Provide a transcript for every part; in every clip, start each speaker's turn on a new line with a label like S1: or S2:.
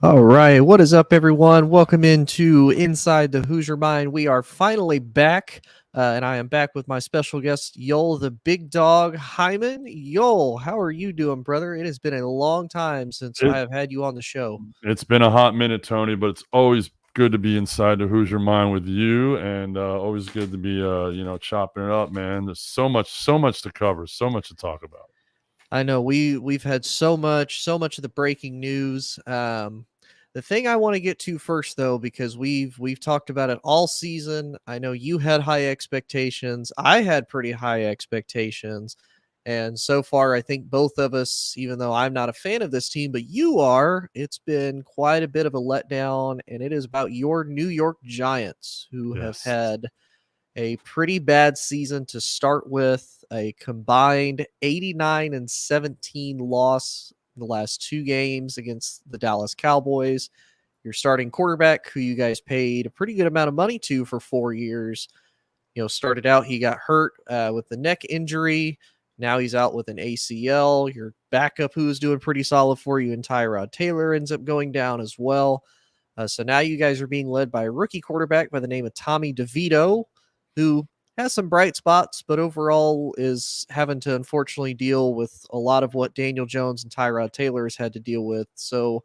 S1: All right, what is up, everyone? Welcome into Inside the Hoosier Mind. We are finally back, and I am back with my special guest, Yoel, the Big Dog Hyman. Yoel, how are you doing, brother? It has been a long time since I
S2: It,
S1: have had you on the show.
S2: it's been a hot minute, Tony, but it's always good to be inside the Hoosier Mind with you, and always good to be, chopping it up, man. There's so much to cover, so much to talk about.
S1: I know we've had so much of the breaking news. The thing I want to get to first, though, because we've talked about it all season. I know you had high expectations. I had pretty high expectations, and so far, I think both of us, even though I'm not a fan of this team, but you are, it's been quite a bit of a letdown, and it is about your New York Giants, who have
S2: Yes.
S1: had a pretty bad season to start with, a combined 89-17 loss in the last two games against the Dallas Cowboys. Your starting quarterback, who you guys paid a pretty good amount of money to for 4 years, started out, he got hurt with the neck injury. Now he's out with an ACL. Your backup, who was doing pretty solid for you, and Tyrod Taylor, ends up going down as well. So now you guys are being led by a rookie quarterback by the name of Tommy DeVito, who has some bright spots, but overall is having to unfortunately deal with a lot of what Daniel Jones and Tyrod Taylor has had to deal with. So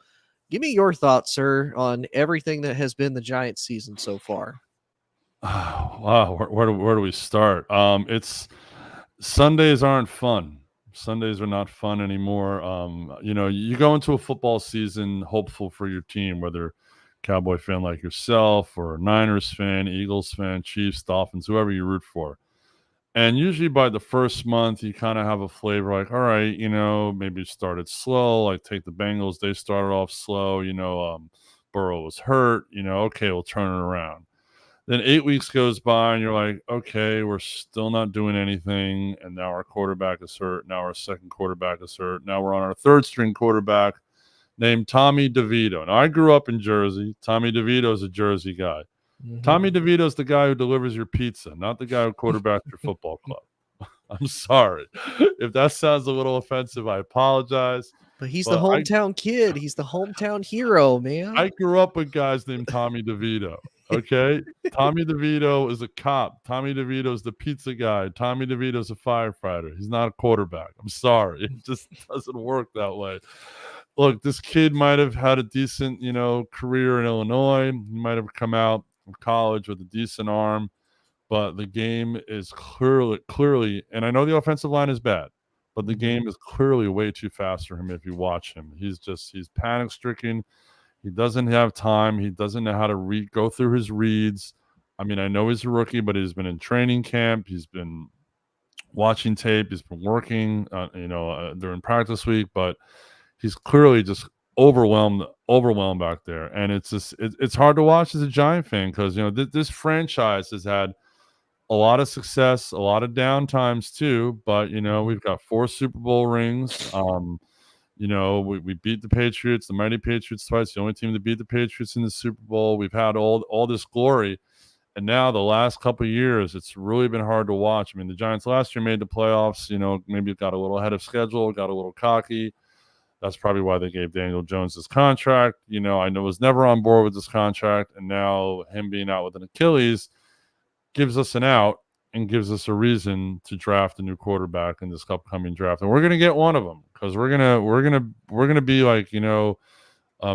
S1: give me your thoughts, sir, on everything that has been the Giants season so far.
S2: Wow, where do we start? It's Sundays aren't fun. Sundays are not fun anymore. You go into a football season hopeful for your team, whether Cowboy fan like yourself or a Niners fan, Eagles fan, Chiefs, Dolphins, whoever you root for. And usually by the first month, you kind of have a flavor like, all right, maybe it started slow. Like take the Bengals, they started off slow. Burrow was hurt. Okay, we'll turn it around. Then 8 weeks goes by, and you're like, okay, we're still not doing anything. And now our quarterback is hurt. Now our second quarterback is hurt. Now we're on our third string quarterback named Tommy DeVito. Now, I grew up in Jersey. Tommy DeVito is a Jersey guy.
S1: Mm-hmm.
S2: Tommy DeVito is the guy who delivers your pizza, not the guy who quarterbacks your football club. I'm sorry. If that sounds a little offensive, I apologize.
S1: But he's the
S2: But I
S1: hometown kid. He's the hometown hero, man.
S2: I grew up with guys named Tommy DeVito. Okay, Tommy DeVito is a cop. Tommy DeVito is the pizza guy. Tommy DeVito is a firefighter. He's not a quarterback. I'm sorry, it just doesn't work that way. Look, this kid might have had a decent, career in Illinois. He might have come out of college with a decent arm, but the game is clearly, and I know the offensive line is bad, but the
S1: Mhm.
S2: game is clearly way too fast for him. If you watch him, he's panic stricken. He doesn't have time. He doesn't know how to go through his reads. I mean, I know he's a rookie, but he's been in training camp. He's been watching tape. He's been working, during practice week, but he's clearly just overwhelmed back there. And it's hard to watch as a Giant fan because this franchise has had a lot of success, a lot of down times too. But
S1: Mhm.
S2: we've got 4 Super Bowl rings. We beat the Patriots, the mighty Patriots twice, the only team to beat the Patriots in the Super Bowl. We've had all this glory. And now the last couple of years, it's really been hard to watch. I mean, the Giants last year made the playoffs, maybe got a little ahead of schedule, got a little cocky. That's probably why they gave Daniel Jones this contract. I know was never on board with this contract. And now him being out with an Achilles gives us an out and gives us a reason to draft a new quarterback in this upcoming draft, and we're gonna get one of them because we're gonna be like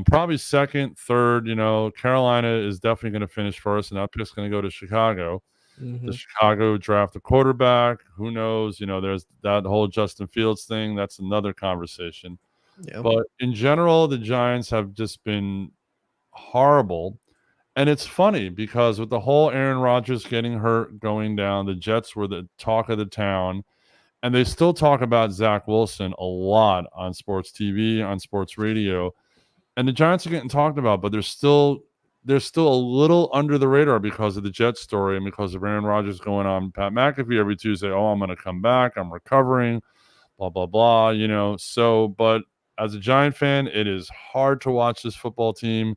S2: probably second, third. Carolina is definitely gonna finish first, and that pick's gonna go to Chicago. The
S1: Mhm.
S2: Chicago draft a quarterback. Who knows? There's that whole Justin Fields thing. That's another conversation.
S1: Yep.
S2: But in general, the Giants have just been horrible. And it's funny because with the whole Aaron Rodgers getting hurt, going down, the Jets were the talk of the town. And they still talk about Zach Wilson a lot on sports TV, on sports radio. And the Giants are getting talked about, but they're still a little under the radar because of the Jets story and because of Aaron Rodgers going on Pat McAfee every Tuesday. Oh, I'm going to come back. I'm recovering, blah, blah, blah. So, but as a Giant fan, it is hard to watch this football team.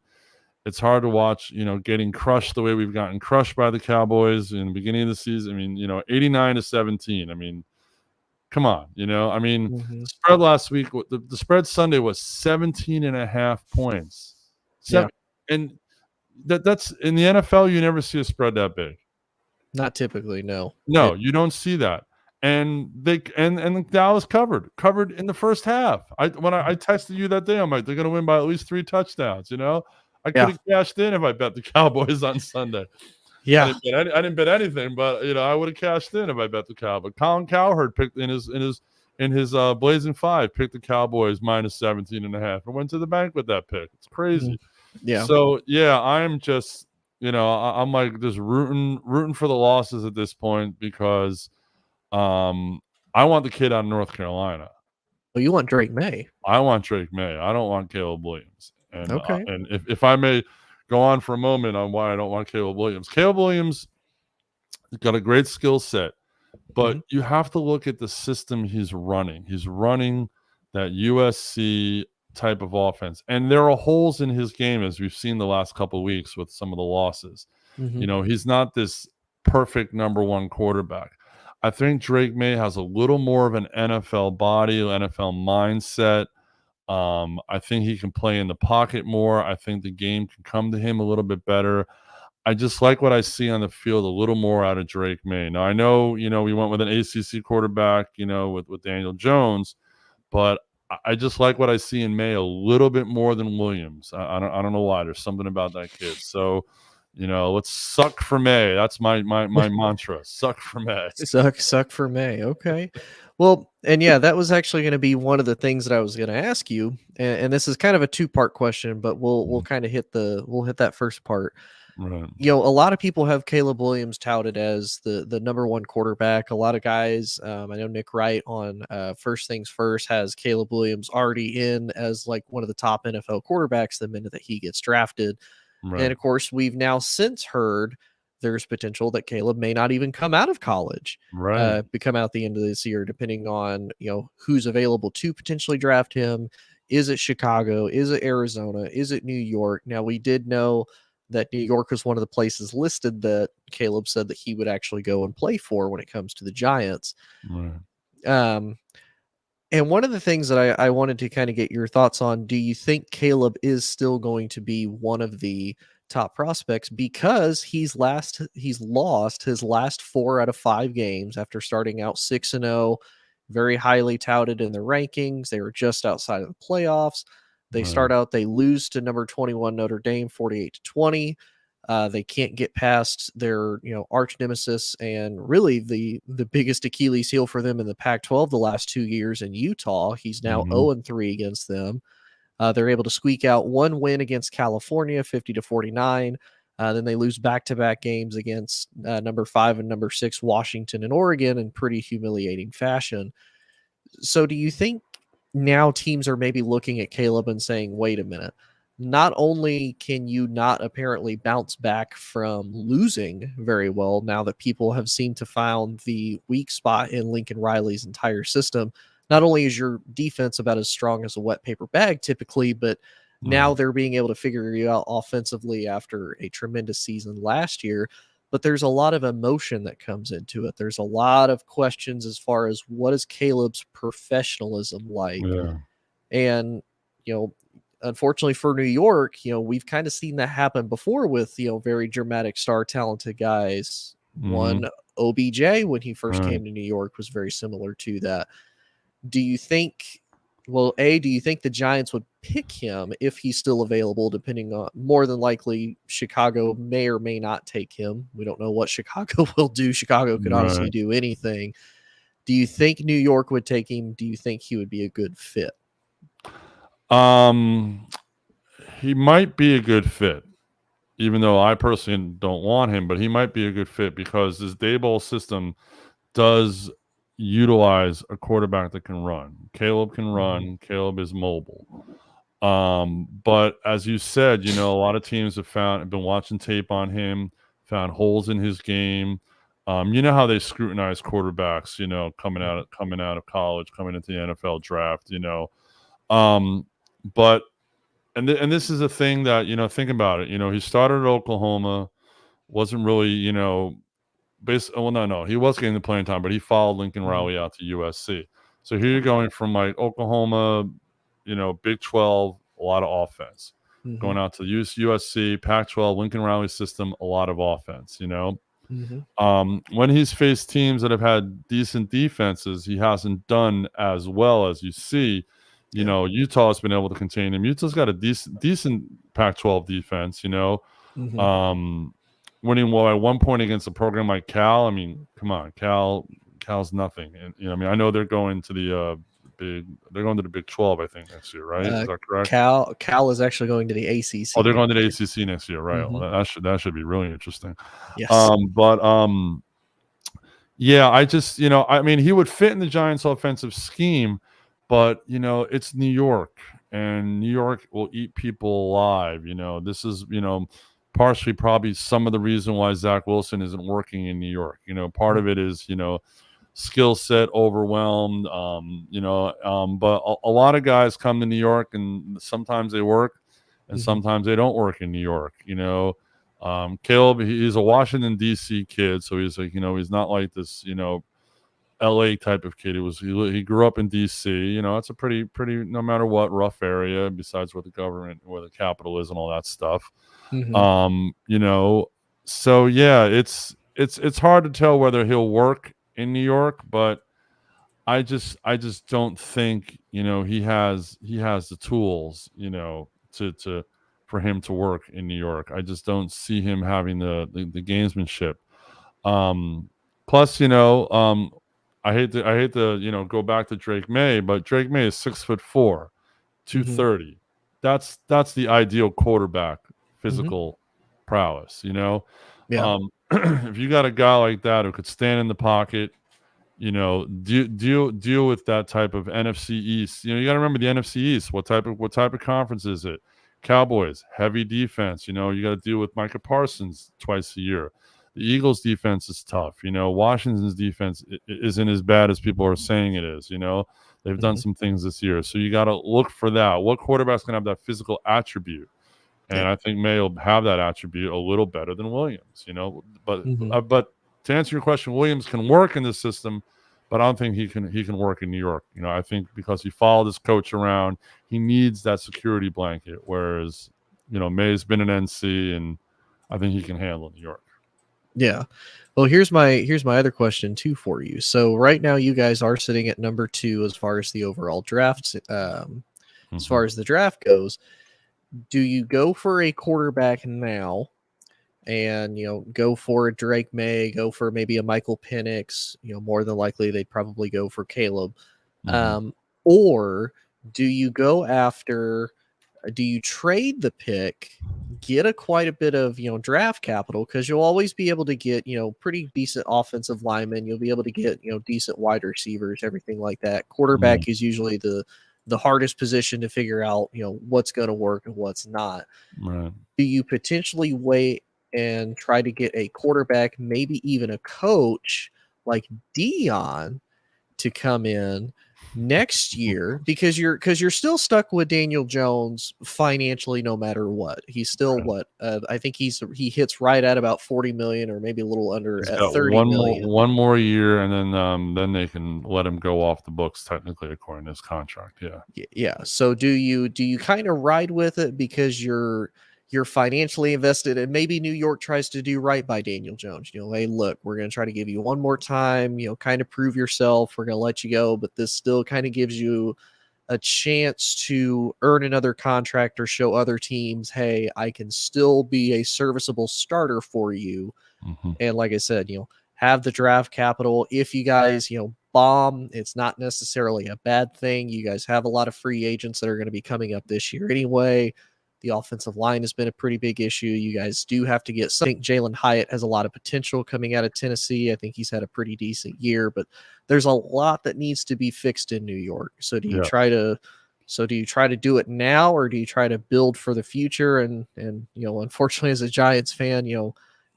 S2: It's hard to watch, getting crushed the way we've gotten crushed by the Cowboys in the beginning of the season. I mean, 89-17. I mean, come on, I mean,
S1: Mhm.
S2: the spread last week, the spread Sunday was 17 and a half points.
S1: Yeah.
S2: And that's in the NFL. You never see a spread that big.
S1: Not typically, no.
S2: No, you don't see that. And Dallas covered in the first half. I texted you that day, I'm like, they're gonna win by at least 3 touchdowns. I could
S1: Yeah.
S2: have cashed in if I bet the Cowboys on Sunday.
S1: Yeah.
S2: I didn't bet anything, but I would have cashed in if I bet the Cowboys. Colin Cowherd picked in his Blazing Five, picked the Cowboys minus 17.5 and went to the bank with that pick. It's
S1: Mhm.
S2: crazy.
S1: Yeah.
S2: So yeah, I'm just I'm like just rooting for the losses at this point because I want the kid out of North Carolina.
S1: Well, you want Drake May.
S2: I want Drake May. I don't want Caleb Williams.
S1: Okay.
S2: And if I may go on for a moment on why I don't want Caleb Williams. Caleb Williams got a great skill set, but
S1: Mhm.
S2: you have to look at the system he's running. He's running that USC type of offense, and there are holes in his game as we've seen the last couple of weeks with some of the losses.
S1: Mhm.
S2: He's not this perfect number one quarterback. I think Drake May has a little more of an NFL body, NFL mindset. I think he can play in the pocket more. I think the game can come to him a little bit better. I just like what I see on the field a little more out of Drake May. Now I know, we went with an ACC quarterback, with Daniel Jones, but I just like what I see in May a little bit more than Williams. I don't know why. There's something about that kid. So, let's suck for May. That's my mantra. Suck for May.
S1: Suck for May. Okay. Well, and yeah, that was actually going to be one of the things that I was going to ask you, and this is kind of a two-part question, but we'll kind of we'll hit that first part.
S2: Right.
S1: A lot of people have Caleb Williams touted as the number one quarterback. A lot of guys, I know Nick Wright on First Things First has Caleb Williams already in as like one of the top NFL quarterbacks the minute that he gets drafted. And
S2: Right.
S1: of course, we've now since heard there's potential that Caleb may not even come out of college,
S2: Right.
S1: become out the end of this year, depending on who's available to potentially draft him. Is it Chicago? Is it Arizona? Is it New York? Now we did know that New York was one of the places listed that Caleb said that he would actually go and play for when it comes to the Giants.
S2: Right.
S1: Um, and one of the things that I wanted to kind of get your thoughts on, do you think Caleb is still going to be one of the top prospects because he's lost his last 4 out of 5 games after starting out 6-0, very highly touted in the rankings. They were just outside of the playoffs. They
S2: Right.
S1: start out, they lose to number 21 Notre Dame 48-20. They can't get past their, arch nemesis and really the biggest Achilles heel for them in the Pac-12 the last 2 years in Utah. He's now
S2: Mhm.
S1: 0-3 against them. They're able to squeak out one win against California, 50-49. Then they lose back-to-back games against number 5 and number 6 Washington and Oregon in pretty humiliating fashion. So do you think now teams are maybe looking at Caleb and saying, wait a minute, not only can you not apparently bounce back from losing very well now that people have seemed to found the weak spot in Lincoln Riley's entire system, not only is your defense about as strong as a wet paper bag typically, but now
S2: Right.
S1: they're being able to figure you out offensively after a tremendous season last year. But there's a lot of emotion that comes into it. There's a lot of questions as far as what is Caleb's professionalism like.
S2: Yeah.
S1: And, unfortunately for New York, we've kind of seen that happen before with, very dramatic star talented guys.
S2: Mhm.
S1: One OBJ when he first
S2: Right.
S1: came to New York was very similar to that. Do you think do you think the Giants would pick him if he's still available, depending on more than likely Chicago may or may not take him? We don't know what Chicago will do. Chicago could honestly
S2: Right.
S1: do anything. Do you think New York would take him? Do you think he would be a good fit?
S2: Um, he might be a good fit, even though I personally don't want him, but he might be a good fit because this Daboll system does utilize a quarterback that can run. Caleb can
S1: Mhm.
S2: run. Caleb is mobile. But as you said, a lot of teams have been watching tape on him, found holes in his game. You know how they scrutinize quarterbacks, coming out of college, coming into the NFL draft, Um, but and this is a thing that, think about it. He started at Oklahoma, wasn't really, well, no, he was getting the playing time, but he followed Lincoln
S1: Mhm.
S2: Riley out to USC. So here you're going from like Oklahoma, Big 12, a lot of offense.
S1: Mhm.
S2: going out to USC, Pac-12, Lincoln Riley system, a lot of offense.
S1: Mhm.
S2: When he's faced teams that have had decent defenses, he hasn't done as well as you see.
S1: Yeah.
S2: Utah's been able to contain him. Utah's got a decent Pac-12 defense.
S1: Mhm.
S2: Um, Winning well at one point against a program like Cal. I mean, come on, Cal's nothing. And I know they're going to the Big 12, I think, next year, right? Is
S1: Uh,
S2: that correct?
S1: Cal is actually going to the
S2: Oh,
S1: ACC
S2: they're going to the
S1: next year.
S2: ACC next year, right? Well,
S1: Mhm.
S2: that should be really interesting.
S1: Yes.
S2: But yeah, I just I mean, he would fit in the Giants' offensive scheme, but it's New York, and New York will eat people alive. This is partially probably some of the reason why Zach Wilson isn't working in New York. Part of it is skill set overwhelmed. But a lot of guys come to New York, and sometimes they work, and
S1: Mhm.
S2: sometimes they don't work in New York. Caleb, he's a Washington D.C. kid, so he's like, he's not like this, L.A. type of kid. He grew up in D.C. It's a pretty no matter what rough area. Besides where the capital is, and all that stuff.
S1: Mhm.
S2: Um, you know, so yeah, it's hard to tell whether he'll work in New York, but I just don't think he has the tools to for him to work in New York. I just don't see him having the gamesmanship. Um, Plus, I hate to go back to Drake May, but Drake May is 6'4",
S1: Mhm.
S2: 230. That's the ideal quarterback
S1: Mhm.
S2: physical prowess.
S1: Yeah.
S2: If you got a guy like that who could stand in the pocket, deal with that type of NFC East. You got to remember the NFC East. What type of conference is it? Cowboys, heavy defense. You got to deal with Micah Parsons twice a year. The Eagles' defense is tough. Washington's defense isn't as bad as people are saying it is. They've done
S1: Mhm.
S2: some things this year, so you got to look for that. What quarterback's going to have that physical attribute?
S1: Yeah.
S2: And I think May will have that attribute a little better than Williams. But
S1: Mhm.
S2: but to answer your question, Williams can work in this system, but I don't think he can work in New York. I think because he followed his coach around, he needs that security blanket. Whereas May's been an NC, and I think he can handle New York.
S1: Yeah. Well, here's my other question too for you. So right now you guys are sitting at number 2 as far as the overall draft. As
S2: Mm-hmm.
S1: far as the draft goes, do you go for a quarterback now and go for a Drake May, go for maybe a Michael Penix? More than likely they'd probably go for Caleb.
S2: Mm-hmm.
S1: Um, or do you trade the pick, get quite a bit of draft capital, because you'll always be able to get pretty decent offensive linemen, you'll be able to get decent wide receivers, everything like that.
S2: Mm-hmm.
S1: Quarterback is usually the hardest position to figure out what's going to work and what's not.
S2: Right.
S1: Do you potentially wait and try to get a quarterback, maybe even a coach like Dion, to come in next year, because you're still stuck with Daniel Jones financially no matter what. He's still
S2: Right.
S1: what I think he hits right at about 40 million, or maybe a little under
S2: He's
S1: at
S2: got
S1: 30 million.
S2: one more year, and then they can let him go off the books technically according to his contract. Yeah.
S1: Yeah. So do you kind of ride with it because you're financially invested, and maybe New York tries to do right by Daniel Jones? Hey, look, we're going to try to give you one more time, kind of prove yourself. We're going to let you go, but this still kind of gives you a chance to earn another contract or show other teams, hey, I can still be a serviceable starter for you.
S2: Mm-hmm.
S1: And like I said, have the draft capital. If you guys, bomb, it's not necessarily a bad thing. You guys have a lot of free agents that are going to be coming up this year anyway. The offensive line has been a pretty big issue. You guys do have to get some. I think Jalen Hyatt has a lot of potential coming out of Tennessee. I think he's had a pretty decent year, but there's a lot that needs to be fixed in New York.
S2: Yeah.
S1: Do you try to do it now, or do you try to build for the future? And unfortunately, as a Giants fan,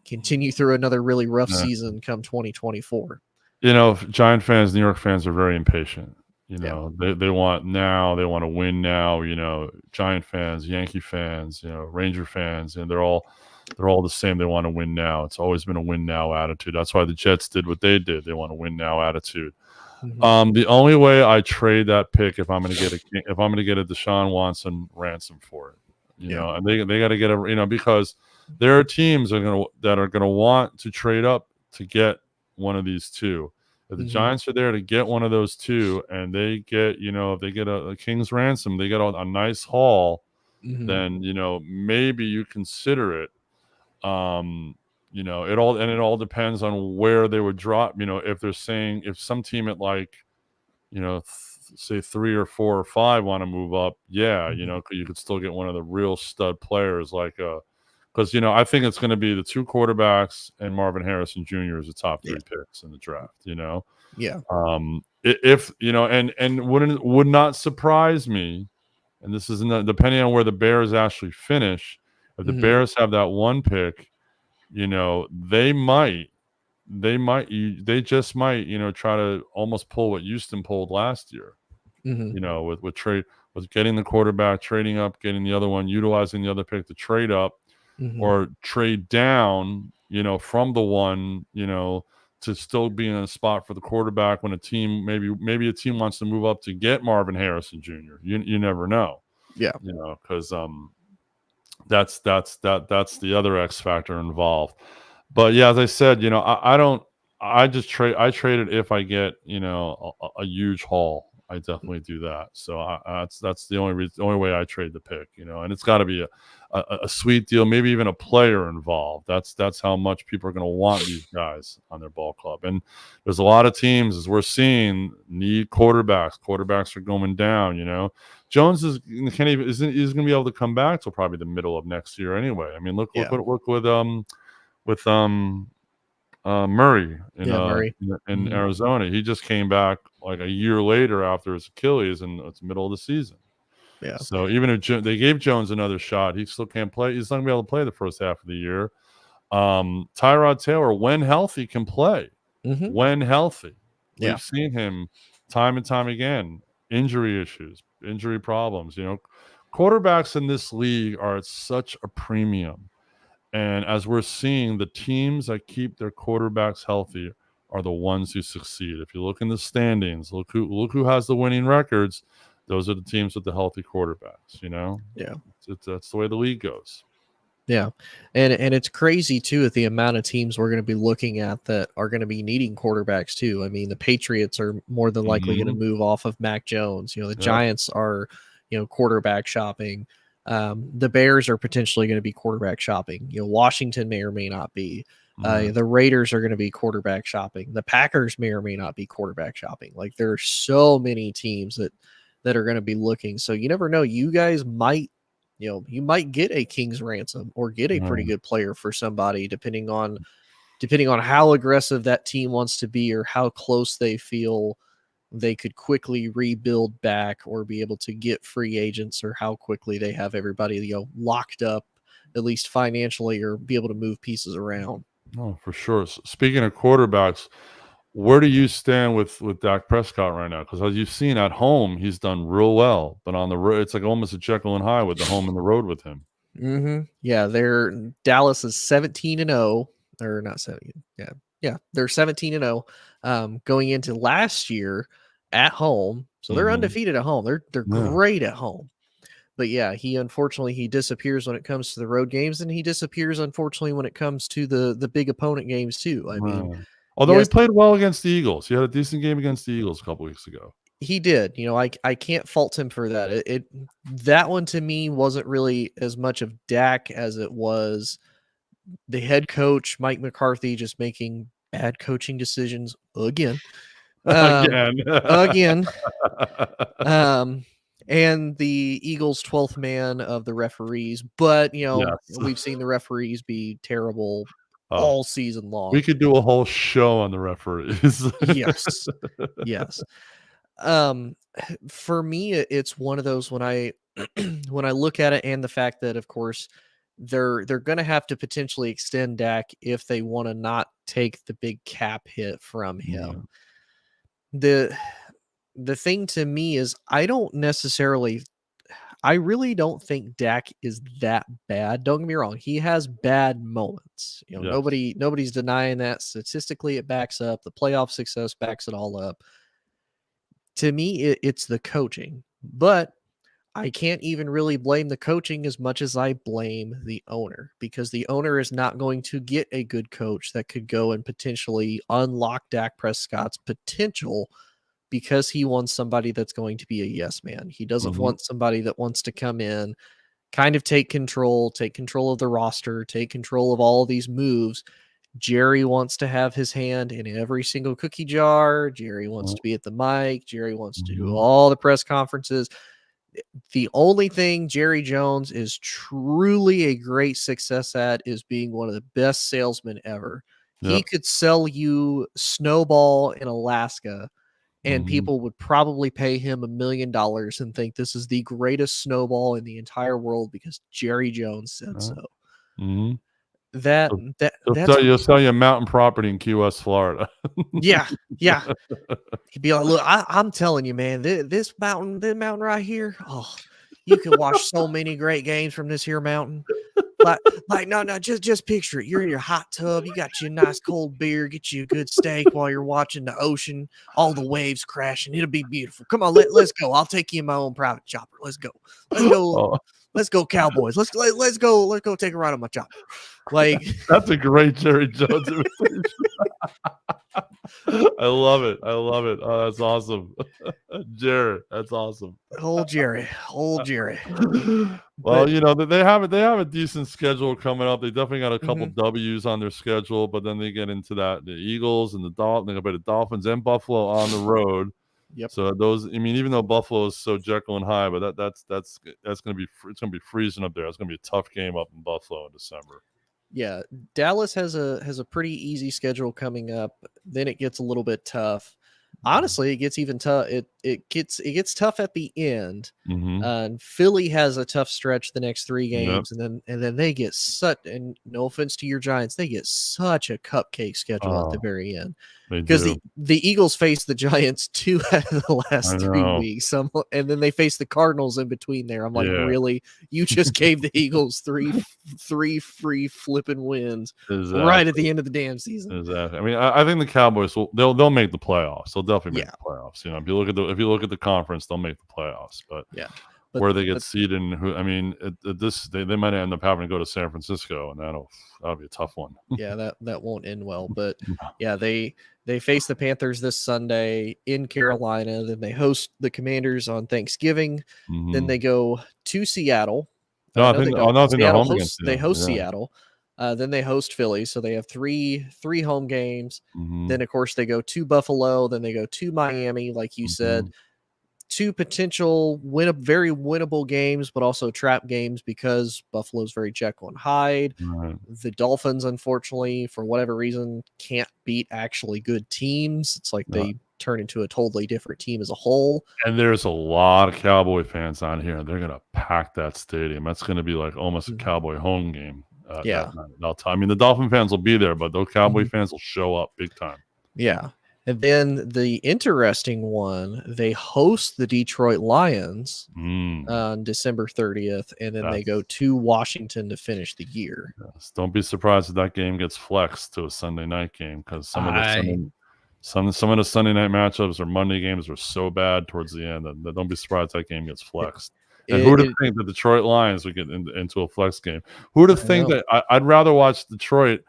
S1: continue through another really rough
S2: Yeah.
S1: season come 2024.
S2: Giant fans, New York fans are very impatient.
S1: Yeah.
S2: They want now, they want to win now. Giant fans, Yankee fans, Ranger fans, and they're all the same. They want to win now. It's always been a win now attitude. That's why the Jets did what they did. They want to win now attitude.
S1: Mhm.
S2: The only way I trade that pick if I'm going to get a Deshaun Watson ransom for it.
S1: Yeah.
S2: And they got to get because there are teams that are gonna want to trade up to get one of these two. If the
S1: Mhm.
S2: Giants are there to get one of those two, and they get if they get a king's ransom, they get a nice haul,
S1: Mhm.
S2: then maybe you consider it. It all depends on where they would drop. If they're saying if some team at like say 3 or 4 or 5 want to move up, yeah,
S1: Mhm.
S2: 'cause you could still get one of the real stud players like because I think it's going to be the two quarterbacks and Marvin Harrison Jr. as the top
S1: Yeah.
S2: three picks in the draft.
S1: Yeah.
S2: If and would not surprise me, and this is depending on where the Bears actually finish. If the
S1: Mhm.
S2: Bears have that one pick, they just might try to almost pull what Houston pulled last year.
S1: Mhm.
S2: With getting the quarterback, trading up, getting the other one, utilizing the other pick to trade up
S1: Mhm.
S2: or trade down, from the one, to still be in a spot for the quarterback when a team maybe a team wants to move up to get Marvin Harrison Jr. You never know,
S1: Yeah.
S2: because that's the other X factor involved. But yeah, as I said, I don't. I trade it if I get a huge haul. I definitely do that. So that's the only way I trade the pick. And it's got to be a sweet deal, maybe even a player involved. That's how much people are going to want these guys on their ball club. And there's a lot of teams, as we're seeing, need quarterbacks. Quarterbacks are going down. Jones is can't even isn't going to be able to come back till probably the middle of next year anyway. I mean,
S1: Yeah.
S2: look with Murray
S1: Yeah, Murray.
S2: in
S1: Mhm.
S2: Arizona. He just came back like a year later after his Achilles, and it's the middle of the season.
S1: Yeah.
S2: So even if they gave Jones another shot, he still can't play. He's not going to be able to play the first half of the year. Tyrod Taylor, when healthy, can play.
S1: Mhm.
S2: When healthy,
S1: Yeah.
S2: we've seen him time and time again. Injury issues, injury problems. Quarterbacks in this league are at such a premium. And as we're seeing, the teams that keep their quarterbacks healthy are the ones who succeed. If you look in the standings, look who has the winning records. Those are the teams with the healthy quarterbacks.
S1: Yeah.
S2: That's the way the league goes.
S1: Yeah. And it's crazy too at the amount of teams we're going to be looking at that are going to be needing quarterbacks too. I mean, the Patriots are more than likely going to
S2: Hmm.
S1: move off of Mac Jones. The
S2: Yep.
S1: Giants are, quarterback shopping. The Bears are potentially going to be quarterback shopping. Washington may or may not be.
S2: Right.
S1: The Raiders are going to be quarterback shopping. The Packers may or may not be quarterback shopping. Like there are so many teams that are going to be looking. So you never know. You guys might you might get a king's ransom or get a pretty
S2: Right.
S1: good player for somebody depending on how aggressive that team wants to be or how close they feel they could quickly rebuild back or be able to get free agents or how quickly they have everybody locked up at least financially or be able to move pieces around.
S2: Oh, for sure. Speaking of quarterbacks, where do you stand with Dak Prescott right now? Because as you've seen at home, he's done real well, but on the road, it's like almost a Jekyll and Hyde with the home and the road with him.
S1: Yeah, they're Dallas is 17-0 or not 17. Yeah. Yeah, they're 17-0 going into last year at home. So they're
S2: Hmm.
S1: undefeated at home. They're
S2: Yeah.
S1: great at home. But yeah, he disappears when it comes to the road games and he disappears unfortunately when it comes to the big opponent games too. I mean,
S2: Right. Although he
S1: yes,
S2: played well against the Eagles. He had a decent game against the Eagles a couple weeks ago.
S1: he did. I can't fault him for that. It that one to me wasn't really as much of Dak as it was the head coach, Mike McCarthy, just making bad coaching decisions again. Um,
S2: Again.
S1: again. Um, and the Eagles' 12th man of the referees. But,
S2: Yes.
S1: we've seen the referees be terrible
S2: Oh,
S1: all season
S2: we
S1: long.
S2: could do a whole show on the referees.
S1: Yes. Yes. Um, for me, it's one of those when I when I look at it and the fact that, of course, they're going to have to potentially extend Dak if they want to not take the big cap hit from
S2: Yeah.
S1: him. The the thing to me is I really don't think Dak is that bad. Don't get me wrong, he has bad moments.
S2: Yes.
S1: Nobody's denying that. Statistically, it backs up. The playoff success backs it all up. To me, it's the coaching, but I can't even really blame the coaching as much as I blame the owner, because the owner is not going to get a good coach that could go and potentially unlock Dak Prescott's potential, because he wants somebody that's going to be a yes man. He doesn't
S2: Mhm.
S1: want somebody that wants to come in, kind of take control of the roster, take control of all of these moves. Jerry wants to have his hand in every single cookie jar. Jerry wants
S2: Mhm.
S1: to be at the mic. Jerry wants to do
S2: Mhm.
S1: all the press conferences. The only thing Jerry Jones is truly a great success at is being one of the best salesmen ever. He
S2: Yep.
S1: could sell you Snowball in Alaska, and
S2: Mhm.
S1: people would probably pay him $1 million and think this is the greatest snowball in the entire world because Jerry Jones said
S2: Yeah.
S1: so.
S2: Mhm.
S1: That
S2: He'll
S1: that
S2: he'll
S1: that's
S2: sell
S1: what
S2: you he'll sell you a mountain property in Key West, Florida.
S1: Yeah, yeah. He'd be like, "Look, I'm telling you, man, this mountain right here, oh, you can watch so many great games from this here mountain. Like, no, just picture it. You're in your hot tub, you got you a nice cold beer, get you a good steak while you're watching the ocean, all the waves crashing. It'll be beautiful. Come on, let's go. I'll take you in my own private chopper. Let's go. Let's go.
S2: Oh,
S1: Let's go, Cowboys. Let's go take a ride on my chopper." Like,
S2: that's a great Jerry Jones imitation. I love it. I love it. Oh, that's awesome. Jared, that's awesome.
S1: old Jerry, old Jerry.
S2: Well,
S1: But
S2: you know, they have a decent schedule coming up. They definitely got a couple
S1: mhm,
S2: W's on their schedule, but then they get into the Eagles and the Dolphins. They got the Dolphins and Buffalo on the road.
S1: yep.
S2: So those, I mean, even though Buffalo is so Jekyll and Hyde, but that's going to be it's going to be freezing up there. It's going to be a tough game up in Buffalo in December.
S1: Yeah, Dallas has a pretty easy schedule coming up. Then it gets a little bit tough. Honestly, it gets even tough. It gets tough at the end.
S2: Mm-hmm.
S1: And Philly has a tough stretch the next three
S2: Yep,
S1: games, and then they get such. And no offense to your Giants, they get such a cupcake schedule at the
S2: oh,
S1: very end,
S2: they
S1: because
S2: do.
S1: the Eagles face the Giants 2 out of the
S2: I
S1: last 3
S2: know.
S1: weeks. And then they face the Cardinals in between there. I'm like,
S2: Yeah,
S1: really? You just gave the Eagles three free flipping wins right at
S2: exactly.
S1: the end of the damn season.
S2: Exactly. I mean, I think the Cowboys they'll make the playoffs. They'll definitely make
S1: Yeah,
S2: the playoffs. You know, if you look at the conference, they'll make the playoffs. But
S1: yeah. But
S2: where they get
S1: but
S2: seeded, and who, I mean, they might end up having to go to San Francisco, and that'll be a tough one.
S1: yeah, that won't end well. But yeah, they face the Panthers this Sunday in Carolina. Then they host the Commanders on Thanksgiving. Then
S2: Mm-hmm.
S1: they go to Seattle.
S2: No, I
S1: No,
S2: think
S1: they
S2: oh
S1: don't.
S2: no, I think they're
S1: Seattle
S2: home against
S1: hosts. They
S2: you.
S1: host
S2: Yeah.
S1: Seattle. Then they host Philly. So they have three home games.
S2: Mm-hmm.
S1: Then of course they go to Buffalo. Then they go to Miami, like you
S2: Mm-hmm.
S1: said. Two potential very winnable games, but also trap games because Buffalo's very Jekyll and Hyde.
S2: Right.
S1: The Dolphins, unfortunately, for whatever reason, can't beat actually good teams. It's like
S2: Uh,
S1: they turn into a totally different team as a whole.
S2: and there's a lot of Cowboy fans on here, and they're gonna pack that stadium. That's gonna be like almost a
S1: Mhm.
S2: Cowboy home game that
S1: Yeah.
S2: night. I mean, the Dolphin fans will be there, but those Cowboy
S1: Mhm.
S2: fans will show up big time.
S1: Yeah. And then the interesting one, they host the Detroit Lions
S2: Mm,
S1: on December 30th, and then they go
S2: that's
S1: to Washington to finish the year.
S2: yes. Don't be surprised if that game gets flexed to a Sunday night game because
S1: I
S2: some of the Sunday night matchups or Monday games are so bad towards the end that don't be surprised that game gets
S1: it,
S2: flexed. And who
S1: it,
S2: would have
S1: it
S2: think the Detroit Lions would get into a flex game? Who would have
S1: I
S2: think
S1: know.
S2: that I'd rather watch Detroit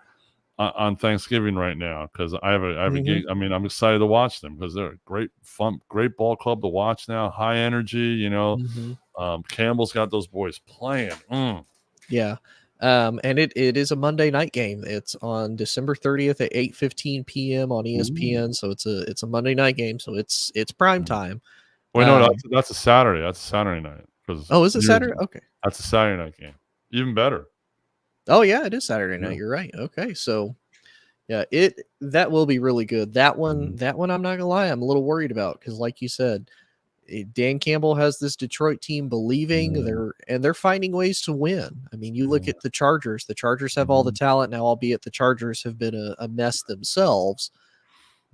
S2: on Thanksgiving right now because I have a
S1: Mhm.
S2: gig. I mean, I'm excited to watch them because they're a great fun, great ball club to watch now. High energy,
S1: Mhm.
S2: Campbell's got those boys playing.
S1: Yeah. And it is a Monday night game. It's on December 30th at 8:15 p.m. on
S2: Ooh.
S1: ESPN. So it's a Monday night game. So it's prime time.
S2: Wait, no,
S1: Um,
S2: that's a Saturday. That's a Saturday night because
S1: oh, is it Saturday? Okay.
S2: that's a Saturday night game. Even better.
S1: Oh yeah, it is Saturday
S2: Yeah.
S1: night. You're right. Okay. So yeah, it that will be really good. That one,
S2: Mhm.
S1: I'm not gonna lie, I'm a little worried about because, like you said, Dan Campbell has this Detroit team believing
S2: Yeah,
S1: they're finding ways to win. I mean, you look
S2: yeah.
S1: at the Chargers. The Chargers have all the
S2: Mhm.
S1: talent now, albeit the Chargers have been a mess themselves.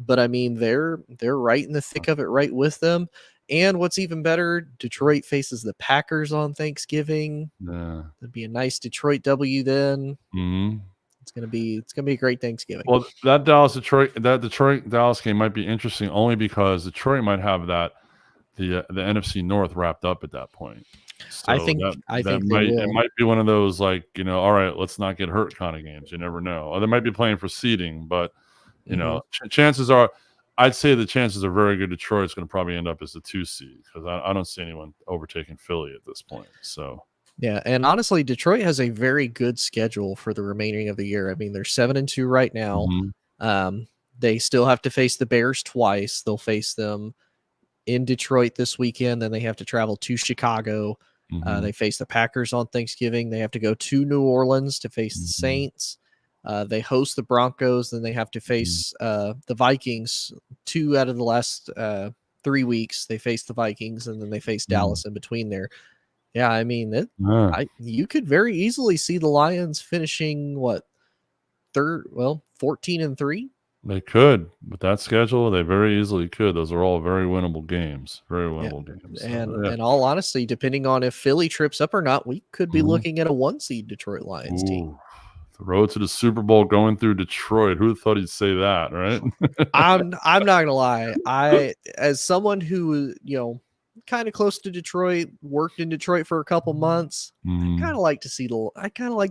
S1: But I mean, they're right in the thick of it, right with them. And what's even better, Detroit faces the Packers on Thanksgiving.
S2: Yeah.
S1: It'd be a nice Detroit W then.
S2: Mhm.
S1: It's gonna be a great Thanksgiving.
S2: Well, that Detroit Dallas game might be interesting only because Detroit might have the NFC North wrapped up at that point.
S1: I
S2: So
S1: think
S2: that
S1: they will.
S2: might be one of those, like, all right, let's not get hurt kind of games. You never know. Or they might be playing for seeding, but
S1: Mhm.
S2: chances are, I'd say the chances are very good Detroit's going to probably end up as the 2 seed, because I don't see anyone overtaking Philly at this point. So
S1: Yeah, and honestly, Detroit has a very good schedule for the remaining of the year. I mean, they're 7-2 right now.
S2: mhm,
S1: Um, they still have to face the Bears twice. They'll face them in Detroit this weekend. Then they have to travel to Chicago.
S2: mhm,
S1: They face the Packers on Thanksgiving. They have to go to New Orleans to face the
S2: mhm,
S1: Saints. They host the Broncos. Then they have to
S2: mhm,
S1: face the Vikings. 2 out of the last 3 weeks, they face the Vikings, and then they face
S2: mhm.
S1: Dallas in between there. Yeah, I mean,
S2: Yeah,
S1: you could very easily see the Lions finishing what third, well, 14-3.
S2: they could with that schedule. They very easily could. Those are all very winnable games. Very
S1: Yeah,
S2: winnable games. So
S1: and
S2: yeah.
S1: in all honesty, depending on if Philly trips up or not, we could be
S2: Mhm.
S1: looking at a 1 seed Detroit Lions team.
S2: Ooh, the road to the Super Bowl going through Detroit. Who thought he'd say that, right?
S1: I'm not gonna lie. I as someone who, kind of close to Detroit, worked in Detroit for a couple months,
S2: Mhm.
S1: I kind of like to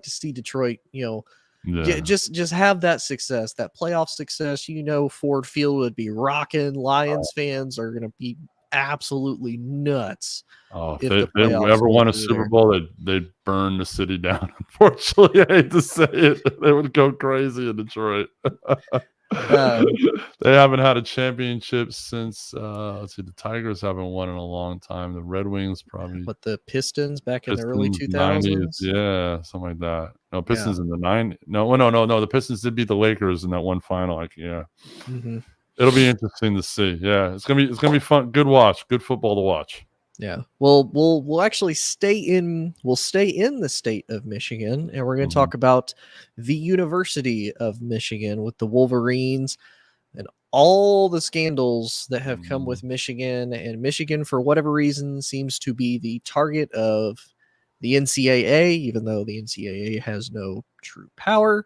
S1: see Detroit,
S2: Yeah.
S1: just have that success, that playoff success. Ford Field would be rocking. Lions fans are gonna be absolutely nuts
S2: Oh, if
S1: if the
S2: they
S1: playoffs
S2: ever
S1: go
S2: won a
S1: through
S2: Super
S1: there.
S2: Bowl, they'd burn the city down. Unfortunately, I hate to say it, they would go crazy in Detroit.
S1: Um,
S2: They haven't had a championship since, let's see, the Tigers haven't won in a long time. The Red Wings probably,
S1: but the Pistons back in the early
S2: Pistons, 90s,
S1: 2000s.
S2: yeah, something like that. No,
S1: Yeah.
S2: Pistons in the 9 no, well, no, the Pistons did beat the Lakers in that one final, like, yeah.
S1: Hmm.
S2: It'll be interesting to see. Yeah, it's gonna be fun. Good watch. Good football to watch.
S1: Yeah. Well, we'll actually stay in the state of Michigan, and we're going to
S2: Mhm,
S1: talk about the University of Michigan with the Wolverines and all the scandals that have come
S2: mhm.
S1: with Michigan. And Michigan, for whatever reason, seems to be the target of the NCAA, even though the NCAA has no true power.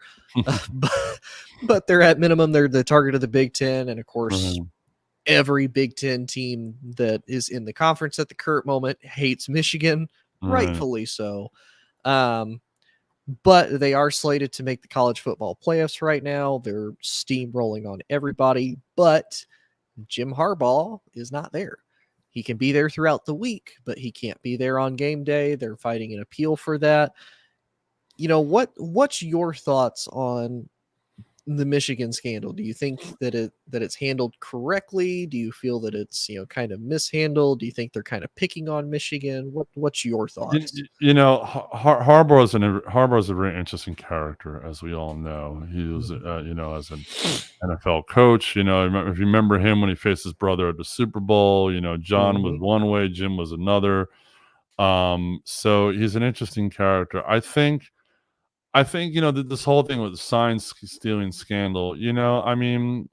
S1: But, they're at minimum, they're the target of the Big Ten. And of course,
S2: Right,
S1: every Big Ten team that is in the conference at the current moment hates Michigan,
S2: right.
S1: rightfully so. Um, but they are slated to make the college football playoffs right now. They're steamrolling on everybody, but Jim Harbaugh is not there. He can be there throughout the week, but he can't be there on game day. They're fighting an appeal for that. What's your thoughts on the Michigan scandal? Do you think that it's handled correctly? Do you feel that it's kind of mishandled? Do you think they're kind of picking on Michigan? What's your thoughts?
S2: Harbaugh's a very interesting character, as we all know. He was,
S1: Mhm.
S2: as an NFL coach. If you remember him when he faced his brother at the Super Bowl. John was
S1: Mhm.
S2: one way, Jim was another. So he's an interesting character. I think this whole thing with the sign stealing scandal. I mean,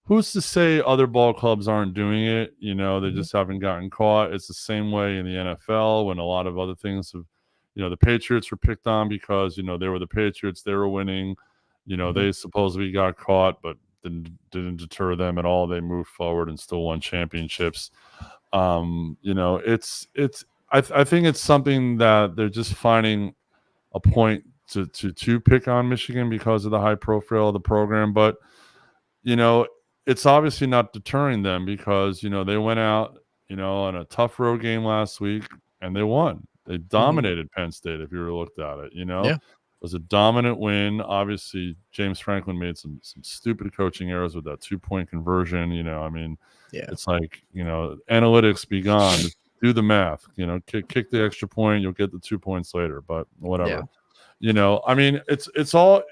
S2: who's to say other ball clubs aren't doing it? They
S1: Mhm.
S2: just haven't gotten caught. It's the same way in the NFL when a lot of other things have, the Patriots were picked on because, they were the Patriots, they were winning.
S1: Mhm.
S2: They supposedly got caught, but didn't deter them at all. They moved forward and still won championships. I think it's something that they're just finding a point to pick on Michigan because of the high profile of the program, but you know, it's obviously not deterring them because, they went out, on a tough road game last week and they won. They
S1: Mhm.
S2: dominated Penn State if you were looked at it.
S1: Yeah.
S2: It was a dominant win. Obviously, James Franklin made some stupid coaching errors with that 2-point conversion. I mean,
S1: Yeah.
S2: it's like, analytics be gone. Just do the math. Kick the extra point, you'll get the 2 points later, but
S1: Yeah.
S2: whatever. I mean, it's all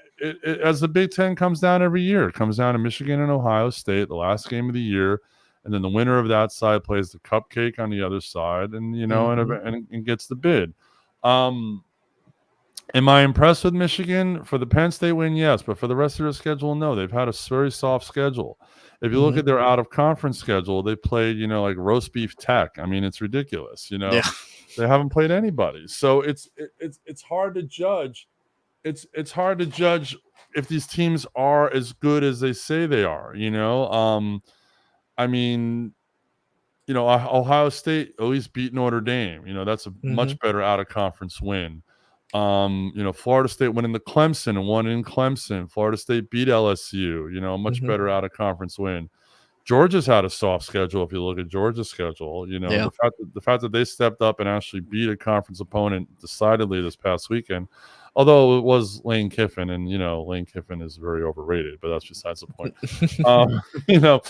S2: as the Big Ten comes down every year. It comes down to Michigan and Ohio State, the last game of the year, and then the winner of that side plays the cupcake on the other side, and
S1: Mhm.
S2: and gets the bid. Um, am I impressed with Michigan for the Penn State win? Yes, but for the rest of their schedule, no. They've had a very soft schedule. If you look
S1: Mhm.
S2: at their out of conference schedule, they played like roast beef Tech. I mean, it's ridiculous.
S1: Yeah.
S2: They haven't played anybody, so it's hard to judge it's hard to judge if these teams are as good as they say they are. I mean, Ohio State at least beat Notre Dame. That's a
S1: Mhm.
S2: much better out of conference win. Florida State went into Clemson and won in Clemson. Florida State beat LSU. A much
S1: Mhm.
S2: better out of conference win. Georgia's had a soft schedule. If you look at Georgia's schedule,
S1: Yeah.
S2: the fact that they stepped up and actually beat a conference opponent decidedly this past weekend, although it was Lane Kiffin, and Lane Kiffin is very overrated, but that's besides the point. Um, you know,